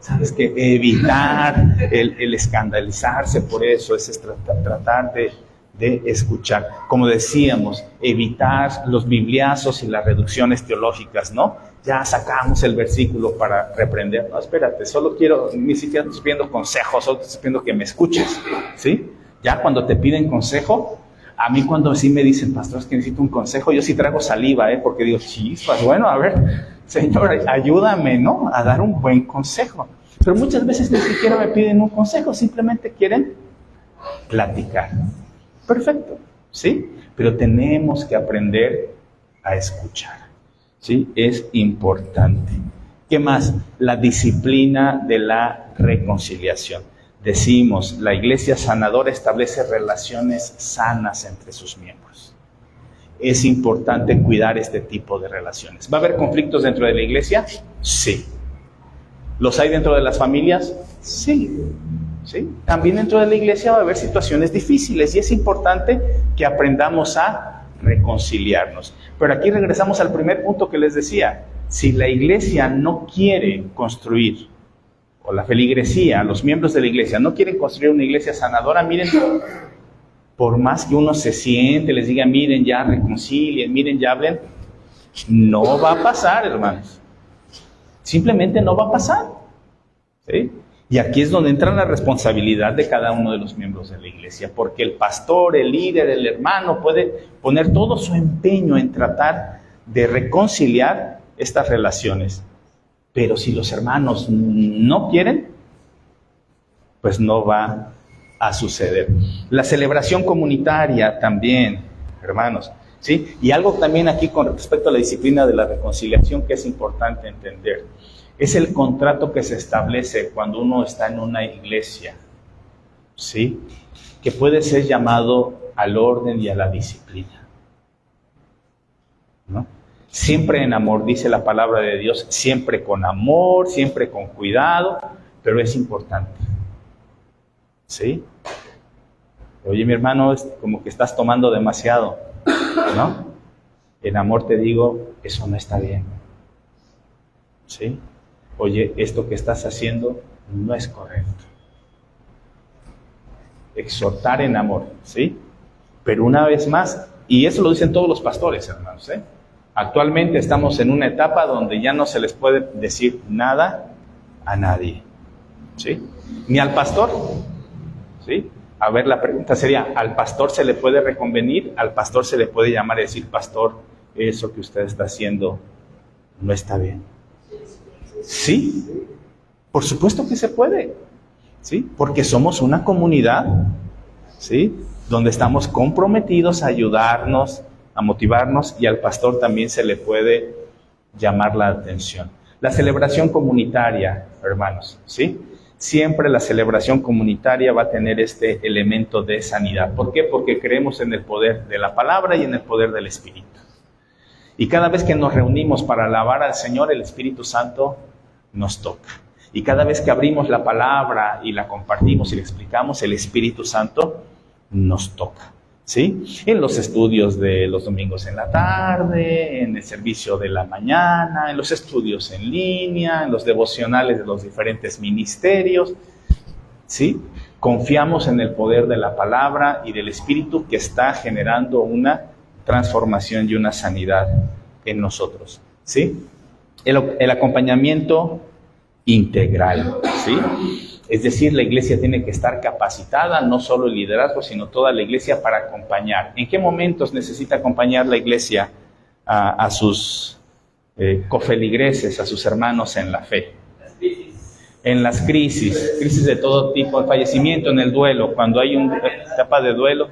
¿Sabes qué? Evitar el escandalizarse por eso, es tratar de escuchar. Como decíamos, evitar los bibliazos y las reducciones teológicas, ¿no? Ya sacamos el versículo para reprender. No, espérate, ni siquiera te estoy pidiendo consejos, solo te estoy pidiendo que me escuches, ¿sí? Ya cuando te piden consejo, a mí cuando sí me dicen, pastor, es que necesito un consejo, yo sí trago saliva, porque digo, chispas, bueno, a ver, Señor, ayúdame, ¿no? A dar un buen consejo. Pero muchas veces ni siquiera me piden un consejo, simplemente quieren platicar. Perfecto, ¿sí? Pero tenemos que aprender a escuchar, ¿sí? Es importante. ¿Qué más? La disciplina de la reconciliación. Decimos, la iglesia sanadora establece relaciones sanas entre sus miembros. Es importante cuidar este tipo de relaciones. ¿Va a haber conflictos dentro de la iglesia? Sí. ¿Los hay dentro de las familias? Sí. ¿Sí? También dentro de la iglesia va a haber situaciones difíciles y es importante que aprendamos a reconciliarnos. Pero aquí regresamos al primer punto que les decía. Si la iglesia no quiere construir, o la feligresía, los miembros de la iglesia no quieren construir una iglesia sanadora, miren, por más que uno se siente, les diga, miren, ya reconcilien, miren, ya hablen, no va a pasar, hermanos. Simplemente no va a pasar, ¿sí? Y aquí es donde entra la responsabilidad de cada uno de los miembros de la iglesia, porque el pastor, el líder, el hermano puede poner todo su empeño en tratar de reconciliar estas relaciones. Pero si los hermanos no quieren, pues no va a suceder. La celebración comunitaria también, hermanos, ¿sí? Y algo también aquí con respecto a la disciplina de la reconciliación que es importante entender. Es el contrato que se establece cuando uno está en una iglesia, ¿sí? Que puede ser llamado al orden y a la disciplina, ¿no? Siempre en amor, dice la palabra de Dios, siempre con amor, siempre con cuidado, pero es importante, ¿sí? Oye, mi hermano, es como que estás tomando demasiado, ¿no? En amor te digo, eso no está bien, ¿sí? Oye, esto que estás haciendo no es correcto. Exhortar en amor, ¿sí? Pero una vez más, y eso lo dicen todos los pastores, hermanos, ¿eh? Actualmente estamos en una etapa donde ya no se les puede decir nada a nadie, ¿sí? Ni al pastor, ¿sí? A ver, la pregunta sería, ¿al pastor se le puede reconvenir? ¿Al pastor se le puede llamar y decir, pastor, eso que usted está haciendo no está bien? Sí, por supuesto que se puede, ¿sí? Porque somos una comunidad, ¿sí? Donde estamos comprometidos a ayudarnos, a motivarnos, y al pastor también se le puede llamar la atención. La celebración comunitaria, hermanos, ¿sí? Siempre la celebración comunitaria va a tener este elemento de sanidad. ¿Por qué? Porque creemos en el poder de la palabra y en el poder del Espíritu. Y cada vez que nos reunimos para alabar al Señor, el Espíritu Santo nos toca. Y cada vez que abrimos la palabra y la compartimos y la explicamos, el Espíritu Santo nos toca, ¿sí? En los estudios de los domingos en la tarde, en el servicio de la mañana, en los estudios en línea, en los devocionales de los diferentes ministerios, ¿sí? Confiamos en el poder de la palabra y del Espíritu que está generando una transformación y una sanidad en nosotros, ¿sí? El acompañamiento integral, ¿sí? Es decir, la iglesia tiene que estar capacitada, no solo el liderazgo, sino toda la iglesia para acompañar. ¿En qué momentos necesita acompañar la iglesia? a sus cofeligreses, a sus hermanos en la fe. Las crisis. En las crisis de todo tipo, el fallecimiento, en el duelo, cuando hay una etapa de duelo,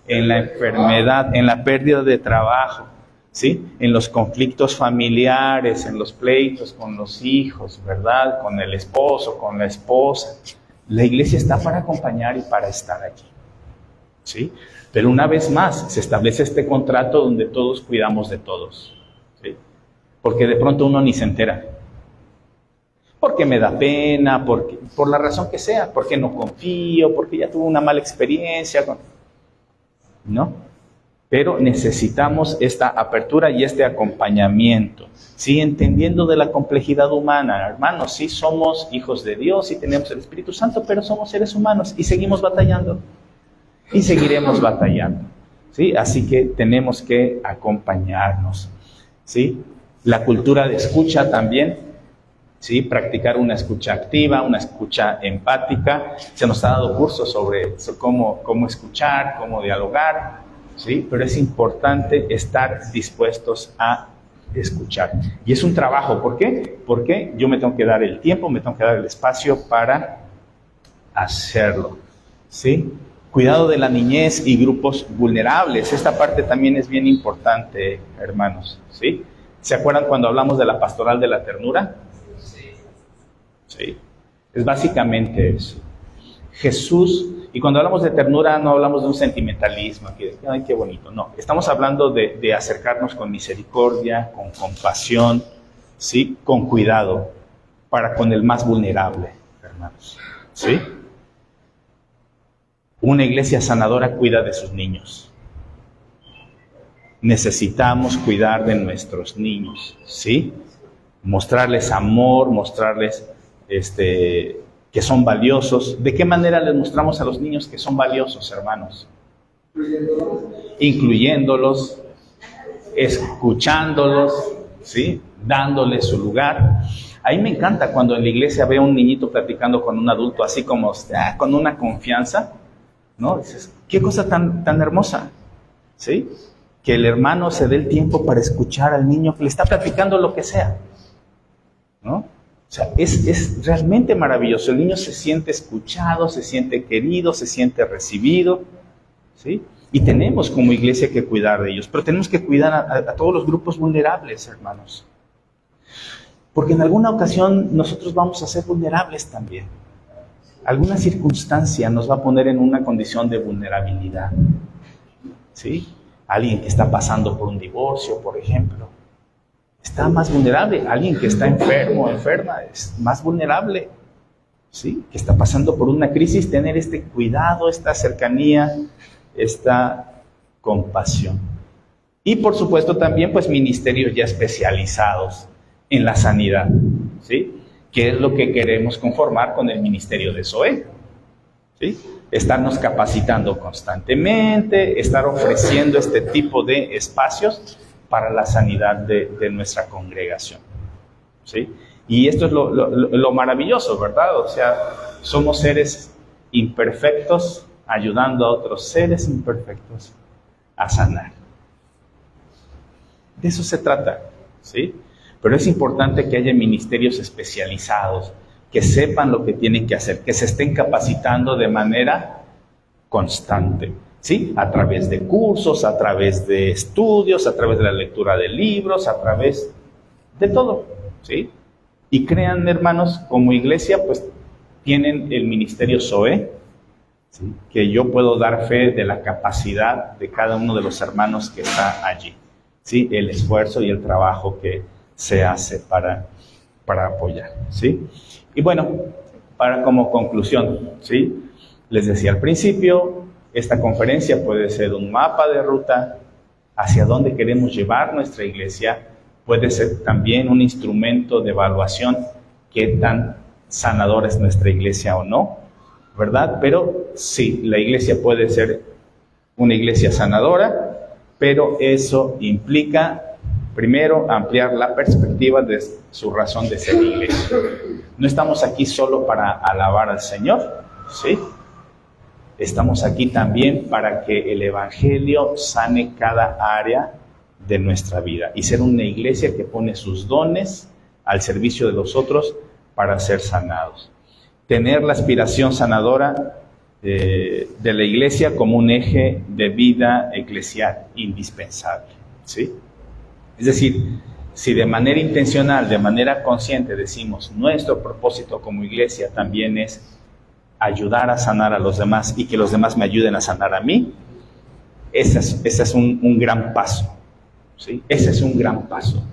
en la enfermedad, en la pérdida de trabajo, ¿sí? En los conflictos familiares, en los pleitos con los hijos, ¿verdad? Con el esposo, con la esposa. La iglesia está para acompañar y para estar allí, ¿sí? Pero una vez más, se establece este contrato donde todos cuidamos de todos, ¿sí? Porque de pronto uno ni se entera. Porque me da pena, porque, por la razón que sea, porque no confío, porque ya tuve una mala experiencia, ¿no? Pero necesitamos esta apertura y este acompañamiento, ¿sí? Entendiendo de la complejidad humana, hermanos, sí somos hijos de Dios, sí tenemos el Espíritu Santo, pero somos seres humanos y seguimos batallando y seguiremos batallando, ¿sí? Así que tenemos que acompañarnos, ¿sí? La cultura de escucha también, ¿sí? Practicar una escucha activa, una escucha empática. Se nos ha dado cursos sobre cómo escuchar, cómo dialogar, ¿sí? Pero es importante estar dispuestos a escuchar. Y es un trabajo. ¿Por qué? Porque yo me tengo que dar el tiempo, me tengo que dar el espacio para hacerlo, ¿sí? Cuidado de la niñez y grupos vulnerables. Esta parte también es bien importante, hermanos, ¿sí? ¿Se acuerdan cuando hablamos de la pastoral de la ternura? Sí, es básicamente eso. Jesús, y cuando hablamos de ternura no hablamos de un sentimentalismo, aquí de, ay, qué bonito, no. Estamos hablando de acercarnos con misericordia, con compasión, ¿sí? Con cuidado, para con el más vulnerable, hermanos, ¿sí? Una iglesia sanadora cuida de sus niños. Necesitamos cuidar de nuestros niños, ¿sí? Mostrarles amor, mostrarles que son valiosos. ¿De qué manera les mostramos a los niños que son valiosos, hermanos? Incluyéndolos, escuchándolos, ¿sí? Dándoles su lugar. A mí me encanta cuando en la iglesia veo a un niñito platicando con un adulto así como con una confianza, ¿no? Dices, qué cosa tan hermosa, ¿sí? Que el hermano se dé el tiempo para escuchar al niño que le está platicando lo que sea, ¿no? O sea, es realmente maravilloso. El niño se siente escuchado, se siente querido, se siente recibido, ¿sí? Y tenemos como iglesia que cuidar de ellos, pero tenemos que cuidar a todos los grupos vulnerables, hermanos. Porque en alguna ocasión nosotros vamos a ser vulnerables también. Alguna circunstancia nos va a poner en una condición de vulnerabilidad, ¿sí? Alguien que está pasando por un divorcio, por ejemplo, está más vulnerable. Alguien que está enfermo o enferma es más vulnerable, ¿sí? Que está pasando por una crisis, tener este cuidado, esta cercanía, esta compasión. Y por supuesto también pues ministerios ya especializados en la sanidad, ¿sí? Que es lo que queremos conformar con el ministerio de Zoe, ¿sí? Estarnos capacitando constantemente, estar ofreciendo este tipo de espacios para la sanidad de nuestra congregación, ¿sí? Y esto es lo maravilloso, ¿verdad? O sea, somos seres imperfectos ayudando a otros seres imperfectos a sanar. De eso se trata, ¿sí? Pero es importante que haya ministerios especializados, que sepan lo que tienen que hacer, que se estén capacitando de manera constante, ¿sí? A través de cursos, a través de estudios, a través de la lectura de libros, a través de todo, ¿sí? Y créanme, hermanos, como iglesia, pues tienen el ministerio Zoe, ¿sí? Que yo puedo dar fe de la capacidad de cada uno de los hermanos que está allí, ¿sí? El esfuerzo y el trabajo que se hace para apoyar, ¿sí? Y bueno, como conclusión, ¿sí? Les decía al principio, esta conferencia puede ser un mapa de ruta hacia dónde queremos llevar nuestra iglesia, puede ser también un instrumento de evaluación, qué tan sanadora es nuestra iglesia o no, ¿verdad? Pero sí, la iglesia puede ser una iglesia sanadora, pero eso implica primero, ampliar la perspectiva de su razón de ser iglesia. No estamos aquí solo para alabar al Señor, ¿sí? Estamos aquí también para que el Evangelio sane cada área de nuestra vida y ser una iglesia que pone sus dones al servicio de los otros para ser sanados. Tener la aspiración sanadora de la iglesia como un eje de vida eclesial indispensable, ¿sí? Es decir, si de manera intencional, de manera consciente decimos nuestro propósito como iglesia también es ayudar a sanar a los demás y que los demás me ayuden a sanar a mí, ese es un gran paso, ¿sí? Ese es un gran paso,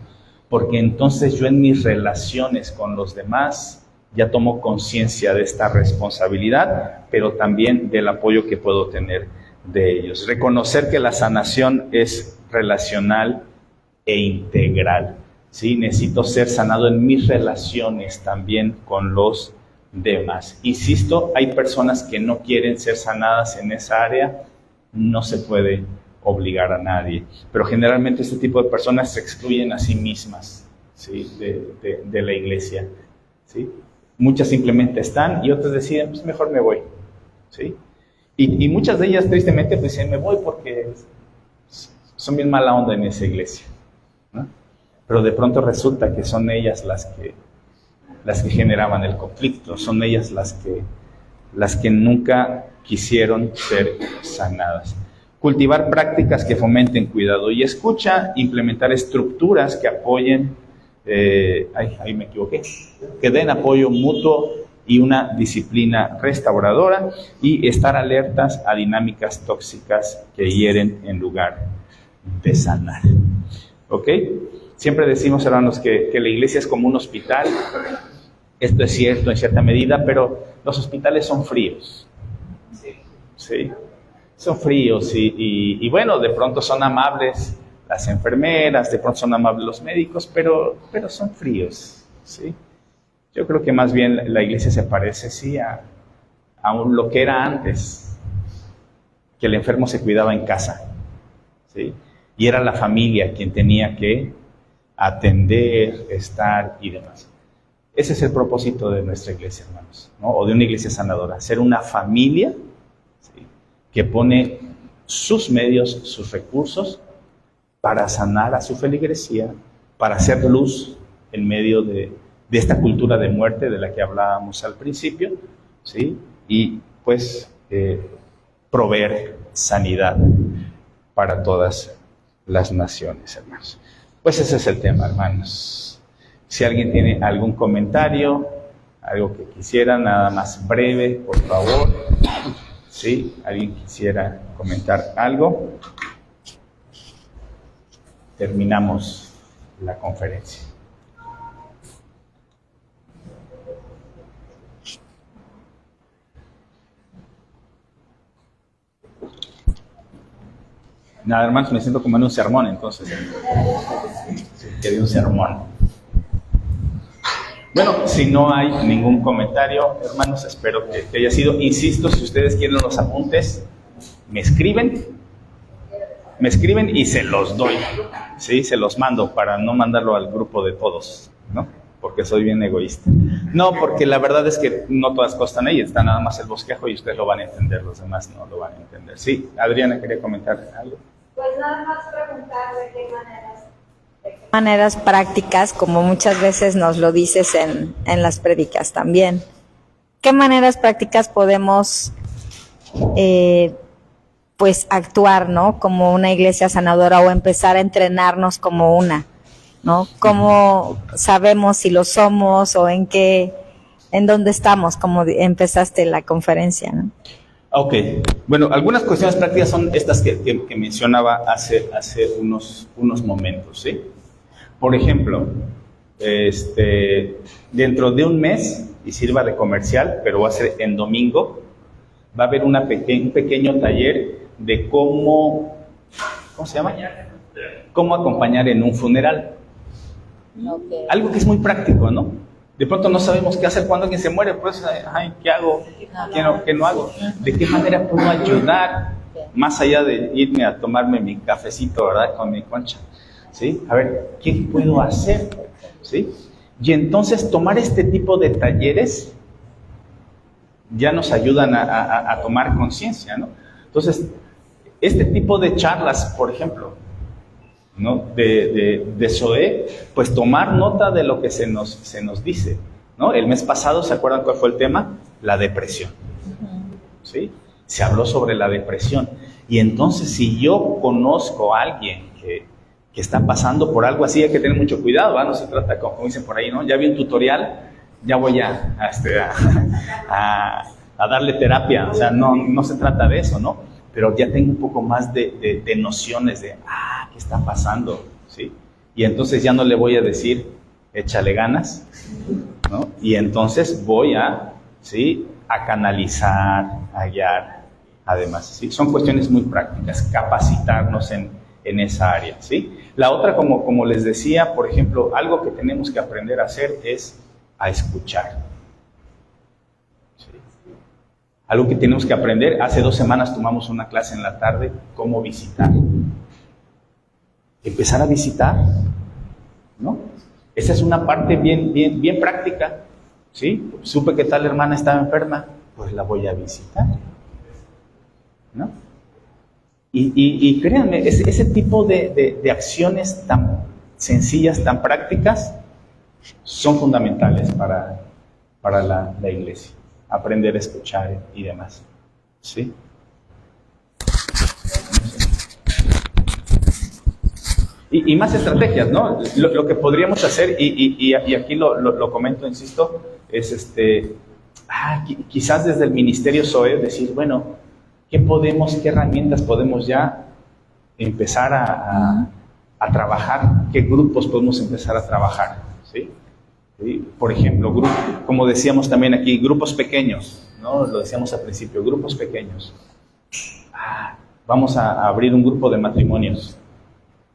porque entonces yo en mis relaciones con los demás ya tomo conciencia de esta responsabilidad, pero también del apoyo que puedo tener de ellos. Reconocer que la sanación es relacional e integral, ¿sí? Necesito ser sanado en mis relaciones también con los demás. Insisto, hay personas que no quieren ser sanadas en esa área, no se puede obligar a nadie, pero generalmente este tipo de personas se excluyen a sí mismas, ¿sí? de la iglesia, ¿sí? Muchas simplemente están y otras deciden, pues mejor me voy, ¿sí? Y muchas de ellas tristemente pues dicen, me voy porque son bien mala onda en esa iglesia, ¿no? Pero de pronto resulta que son ellas las que generaban el conflicto, son ellas las que nunca quisieron ser sanadas. Cultivar prácticas que fomenten cuidado y escucha, implementar estructuras que apoyen, ahí me equivoqué, que den apoyo mutuo y una disciplina restauradora, y estar alertas a dinámicas tóxicas que hieren en lugar de sanar. ¿Ok? Siempre decimos, hermanos, que la iglesia es como un hospital. Esto es cierto en cierta medida, pero los hospitales son fríos. ¿Sí? Son fríos y bueno, de pronto son amables las enfermeras, de pronto son amables los médicos, pero son fríos, ¿sí? Yo creo que más bien la iglesia se parece, sí, a lo que era antes, que el enfermo se cuidaba en casa, ¿sí? Y era la familia quien tenía que atender, estar y demás. Ese es el propósito de nuestra iglesia, hermanos, ¿no? O de una iglesia sanadora, ser una familia, ¿sí?, que pone sus medios, sus recursos para sanar a su feligresía, para hacer luz en medio de esta cultura de muerte de la que hablábamos al principio, ¿sí? Y pues proveer sanidad para todas las naciones, hermanos. Pues ese es el tema, hermanos. Si alguien tiene algún comentario, algo que quisiera, nada más breve, por favor. ¿Sí? ¿Alguien quisiera comentar algo? Terminamos la conferencia. Nada, hermanos, me siento como en un sermón, entonces. Sí, quería un sermón. Bueno, si no hay ningún comentario, hermanos, espero que haya sido. Insisto, si ustedes quieren los apuntes, me escriben y se los doy, ¿sí? Se los mando para no mandarlo al grupo de todos, ¿no? Porque soy bien egoísta. No, porque la verdad es que no todas cosas ahí, está nada más el bosquejo y ustedes lo van a entender, los demás no lo van a entender. Sí, Adriana, ¿quería comentar algo? Pues nada más preguntar de qué maneras prácticas, como muchas veces nos lo dices en las prédicas también. ¿Qué maneras prácticas podemos pues actuar, ¿no? Como una iglesia sanadora, o empezar a entrenarnos como una, ¿no? ¿Cómo sabemos si lo somos o en dónde estamos, como empezaste la conferencia, ¿no? Ok, bueno, algunas cuestiones prácticas son estas que mencionaba hace unos momentos, ¿sí? Por ejemplo, dentro de un mes, y sirva de comercial, pero va a ser en domingo, va a haber un pequeño taller de cómo se llama? Cómo acompañar en un funeral. Okay. Algo que es muy práctico, ¿no? De pronto no sabemos qué hacer cuando alguien se muere, pues, ay, ¿qué hago? ¿Qué no hago? ¿De qué manera puedo ayudar? Más allá de irme a tomarme mi cafecito, ¿verdad? Con mi concha, ¿sí? A ver, ¿qué puedo hacer? ¿Sí? Y entonces tomar este tipo de talleres ya nos ayudan a tomar conciencia, ¿no? Entonces, este tipo de charlas, por ejemplo, ¿no? de SOE, pues tomar nota de lo que se nos dice, ¿no? El mes pasado, ¿se acuerdan cuál fue el tema? La depresión, ¿sí? Se habló sobre la depresión. Y entonces, si yo conozco a alguien que está pasando por algo así, hay que tener mucho cuidado, ¿va? No se trata, como dicen por ahí, ¿no? Ya vi un tutorial, ya voy a darle terapia. O sea, no se trata de eso, ¿no? Pero ya tengo un poco más de nociones de, ¿qué está pasando? ¿Sí? Y entonces ya no le voy a decir, échale ganas, ¿no? Y entonces voy a canalizar, a guiar, además, ¿sí? Son cuestiones muy prácticas, capacitarnos en esa área, ¿sí? La otra, como les decía, por ejemplo, algo que tenemos que aprender a hacer es a escuchar. ¿Sí? Algo que tenemos que aprender, hace 2 semanas tomamos una clase en la tarde, cómo visitar. Empezar a visitar, ¿no? Esa es una parte bien práctica, ¿sí? Supe que tal hermana estaba enferma, pues la voy a visitar, ¿no? Y créanme, ese tipo de acciones tan sencillas, tan prácticas, son fundamentales para la iglesia. Aprender a escuchar y demás, ¿sí? Y más estrategias, ¿no? Lo que podríamos hacer, y aquí lo comento, insisto, es quizás desde el Ministerio SOE decir, bueno, ¿qué herramientas podemos ya empezar a trabajar? ¿Qué grupos podemos empezar a trabajar? ¿Sí? ¿Sí? Por ejemplo, como decíamos también aquí, grupos pequeños, ¿no? Lo decíamos al principio, grupos pequeños. Vamos a abrir un grupo de matrimonios,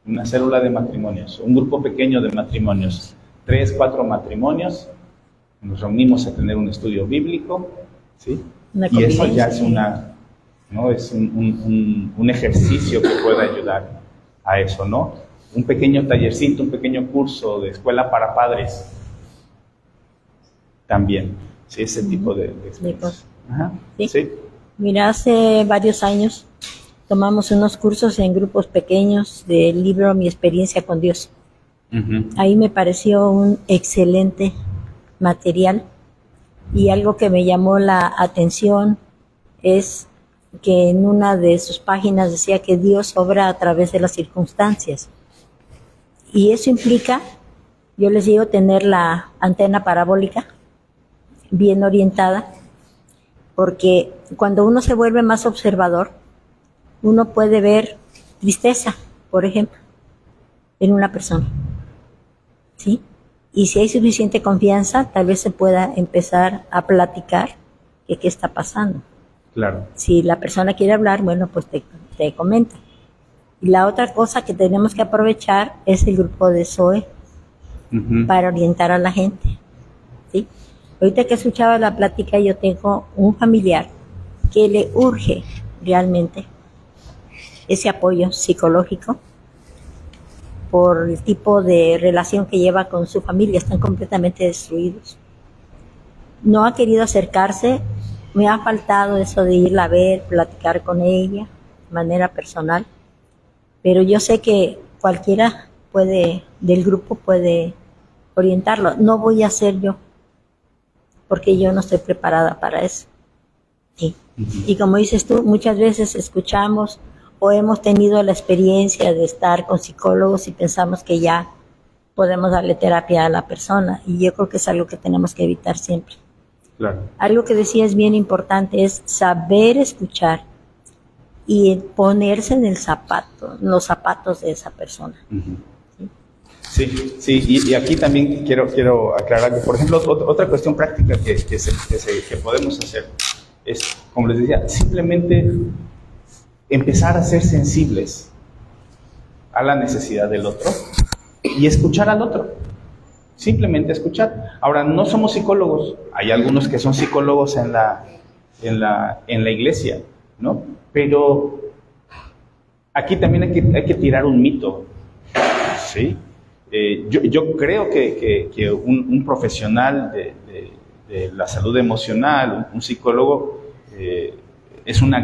una célula de matrimonios, un grupo pequeño de matrimonios, 3, 4 matrimonios, nos reunimos a tener un estudio bíblico, ¿sí? Y eso ya es ¿no? Es un ejercicio que puede ayudar a eso, ¿no? Un pequeño tallercito, un pequeño curso de escuela para padres, también, ¿sí? Ese tipo de experiencias. Ajá. ¿Sí? ¿Sí? Mira, hace varios años tomamos unos cursos en grupos pequeños del libro Mi experiencia con Dios. Uh-huh. Ahí me pareció un excelente material, y algo que me llamó la atención es que en una de sus páginas decía que Dios obra a través de las circunstancias. Y eso implica, yo les digo, tener la antena parabólica bien orientada, porque cuando uno se vuelve más observador, uno puede ver tristeza, por ejemplo, en una persona, ¿sí? Y si hay suficiente confianza, tal vez se pueda empezar a platicar de qué está pasando. Claro. Si la persona quiere hablar, bueno, pues te comenta. Y la otra cosa que tenemos que aprovechar es el grupo de SOE, uh-huh, para orientar a la gente, ¿sí? Ahorita que escuchaba la plática, yo tengo un familiar que le urge realmente ese apoyo psicológico por el tipo de relación que lleva con su familia. Están completamente destruidos. No ha querido acercarse. Me ha faltado eso de irla a ver, platicar con ella de manera personal, pero yo sé que cualquiera del grupo puede orientarlo. No voy a ser yo, porque yo no estoy preparada para eso. Sí. Y como dices tú, muchas veces escuchamos o hemos tenido la experiencia de estar con psicólogos y pensamos que ya podemos darle terapia a la persona, y yo creo que es algo que tenemos que evitar siempre. Claro. Algo que decía es bien importante, es saber escuchar y ponerse en los zapatos de esa persona. Uh-huh. Sí, y aquí también quiero aclarar que, por ejemplo, otra cuestión práctica que podemos hacer es, como les decía, simplemente empezar a ser sensibles a la necesidad del otro y escuchar al otro. Simplemente escuchar. Ahora, no somos psicólogos. Hay algunos que son psicólogos en la iglesia, ¿no? Pero aquí también hay que tirar un mito, ¿sí? Yo creo que un profesional de la salud emocional, un psicólogo, es una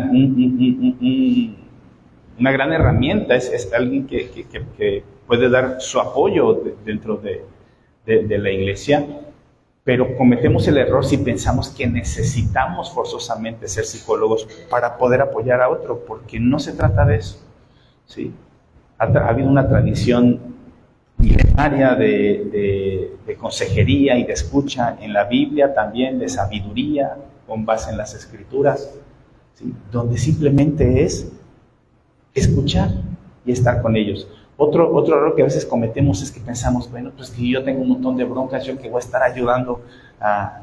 gran herramienta. Es alguien que puede dar su apoyo dentro de la iglesia, pero cometemos el error si pensamos que necesitamos forzosamente ser psicólogos para poder apoyar a otro, porque no se trata de eso, ¿sí? Ha habido una tradición milenaria de consejería y de escucha en la Biblia, también de sabiduría con base en las Escrituras, ¿sí? Donde simplemente es escuchar y estar con ellos. Otro error que a veces cometemos es que pensamos, bueno, pues que yo tengo un montón de broncas, yo que voy a estar ayudando a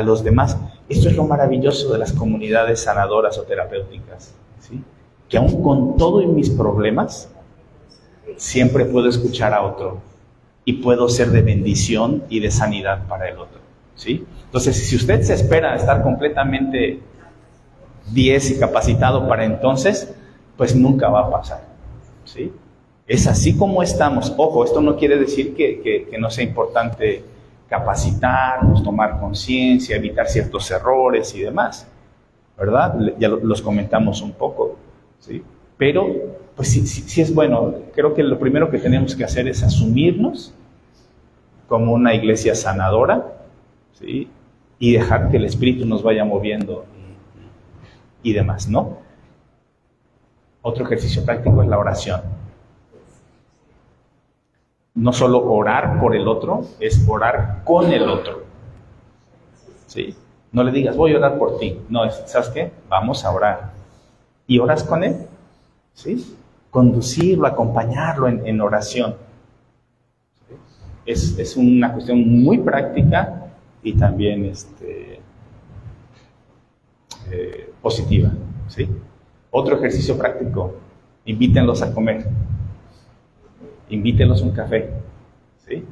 los demás. Esto es lo maravilloso de las comunidades sanadoras o terapéuticas, ¿sí? Que aún con todos mis problemas, siempre puedo escuchar a otro y puedo ser de bendición y de sanidad para el otro, ¿sí? Entonces, si usted se espera a estar completamente 10 y capacitado para entonces, pues nunca va a pasar, ¿sí? Es así como estamos. Ojo, esto no quiere decir que no sea importante capacitarnos, tomar conciencia, evitar ciertos errores y demás, ¿verdad? Ya los comentamos un poco, ¿sí? Pero, pues sí es bueno. Creo que lo primero que tenemos que hacer es asumirnos como una iglesia sanadora, ¿sí? Y dejar que el Espíritu nos vaya moviendo y demás, ¿no? Otro ejercicio práctico es la oración. No solo orar por el otro, es orar con el otro, ¿sí? No le digas, voy a orar por ti. No, ¿sabes qué? Vamos a orar. ¿Y oras con él? ¿Sí? Conducirlo, acompañarlo en oración. ¿Sí? Es una cuestión muy práctica y también positiva, ¿sí? Otro ejercicio práctico, invítenlos a comer. Invítenlos a un café, ¿sí?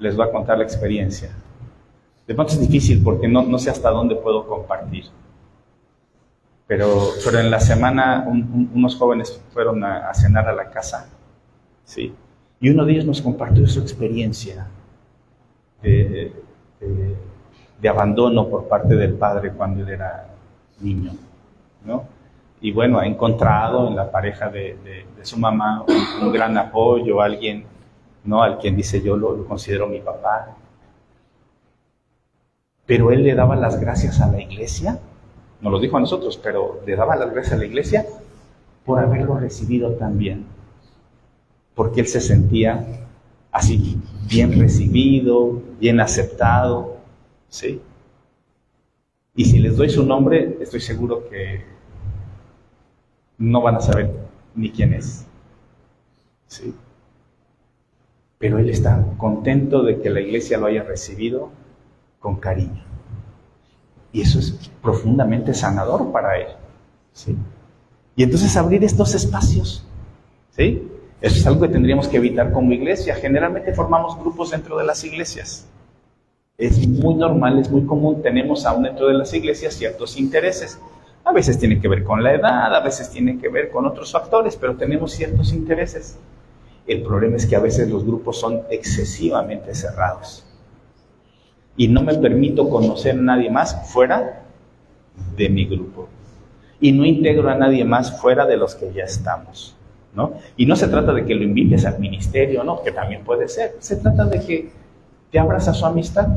Les voy a contar la experiencia. De pronto es difícil porque no sé hasta dónde puedo compartir. Pero en la semana unos jóvenes fueron a cenar a la casa, ¿sí? Y uno de ellos nos compartió su experiencia de abandono por parte del padre cuando él era niño, ¿no? Y bueno, ha encontrado en la pareja de su mamá un gran apoyo, alguien, ¿no? Al quien dice yo lo considero mi papá. Pero él le daba las gracias a la iglesia, nos lo dijo a nosotros, pero le daba las gracias a la iglesia por haberlo recibido también. Porque él se sentía así, bien recibido, bien aceptado, ¿sí? Y si les doy su nombre, estoy seguro que no van a saber ni quién es, ¿sí? Pero él está contento de que la iglesia lo haya recibido con cariño. Y eso es profundamente sanador para él, ¿sí? Y entonces abrir estos espacios, ¿sí? Eso es algo que tendríamos que evitar como iglesia. Generalmente formamos grupos dentro de las iglesias. Es muy normal, es muy común. Tenemos aún dentro de las iglesias ciertos intereses. A veces tiene que ver con la edad, a veces tiene que ver con otros factores, pero tenemos ciertos intereses. El problema es que a veces los grupos son excesivamente cerrados. Y no me permito conocer a nadie más fuera de mi grupo. Y no integro a nadie más fuera de los que ya estamos, ¿no? Y no se trata de que lo invites al ministerio, ¿no? Que también puede ser. Se trata de que te abras a su amistad,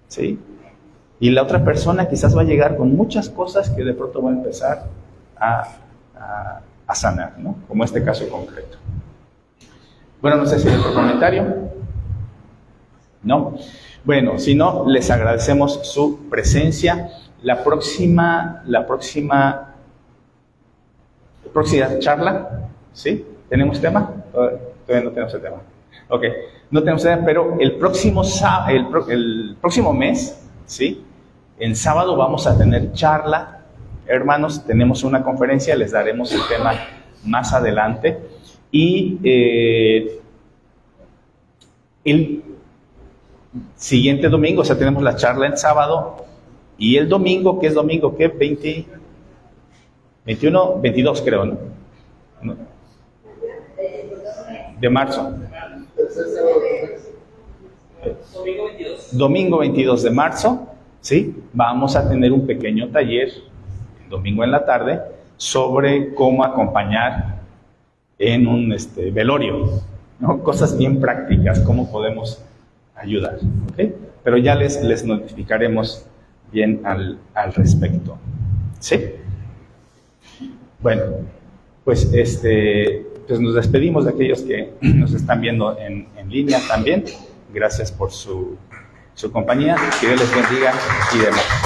¿sí? Y la otra persona quizás va a llegar con muchas cosas que de pronto va a empezar a sanar, ¿no? Como este caso concreto. Bueno, no sé si hay otro comentario. ¿No? Bueno, si no, les agradecemos su presencia. La próxima charla, ¿sí? ¿Tenemos tema? Todavía no tenemos el tema. Ok, no tenemos tema, pero el próximo mes, ¿sí? En sábado vamos a tener charla. Hermanos, tenemos una conferencia, les daremos el tema más adelante. Y el siguiente domingo, o sea, tenemos la charla en sábado. Y el domingo, ¿qué es domingo? ¿Qué? 21, 22 creo, ¿no? De marzo. Domingo 22 de marzo, ¿sí? Vamos a tener un pequeño taller, el domingo en la tarde, sobre cómo acompañar en un velorio, ¿no? Cosas bien prácticas, cómo podemos ayudar, ¿ok? Pero ya les notificaremos bien al respecto, ¿sí? Bueno, pues pues nos despedimos de aquellos que nos están viendo en línea también. Gracias por su compañía. Que Dios les bendiga y demás.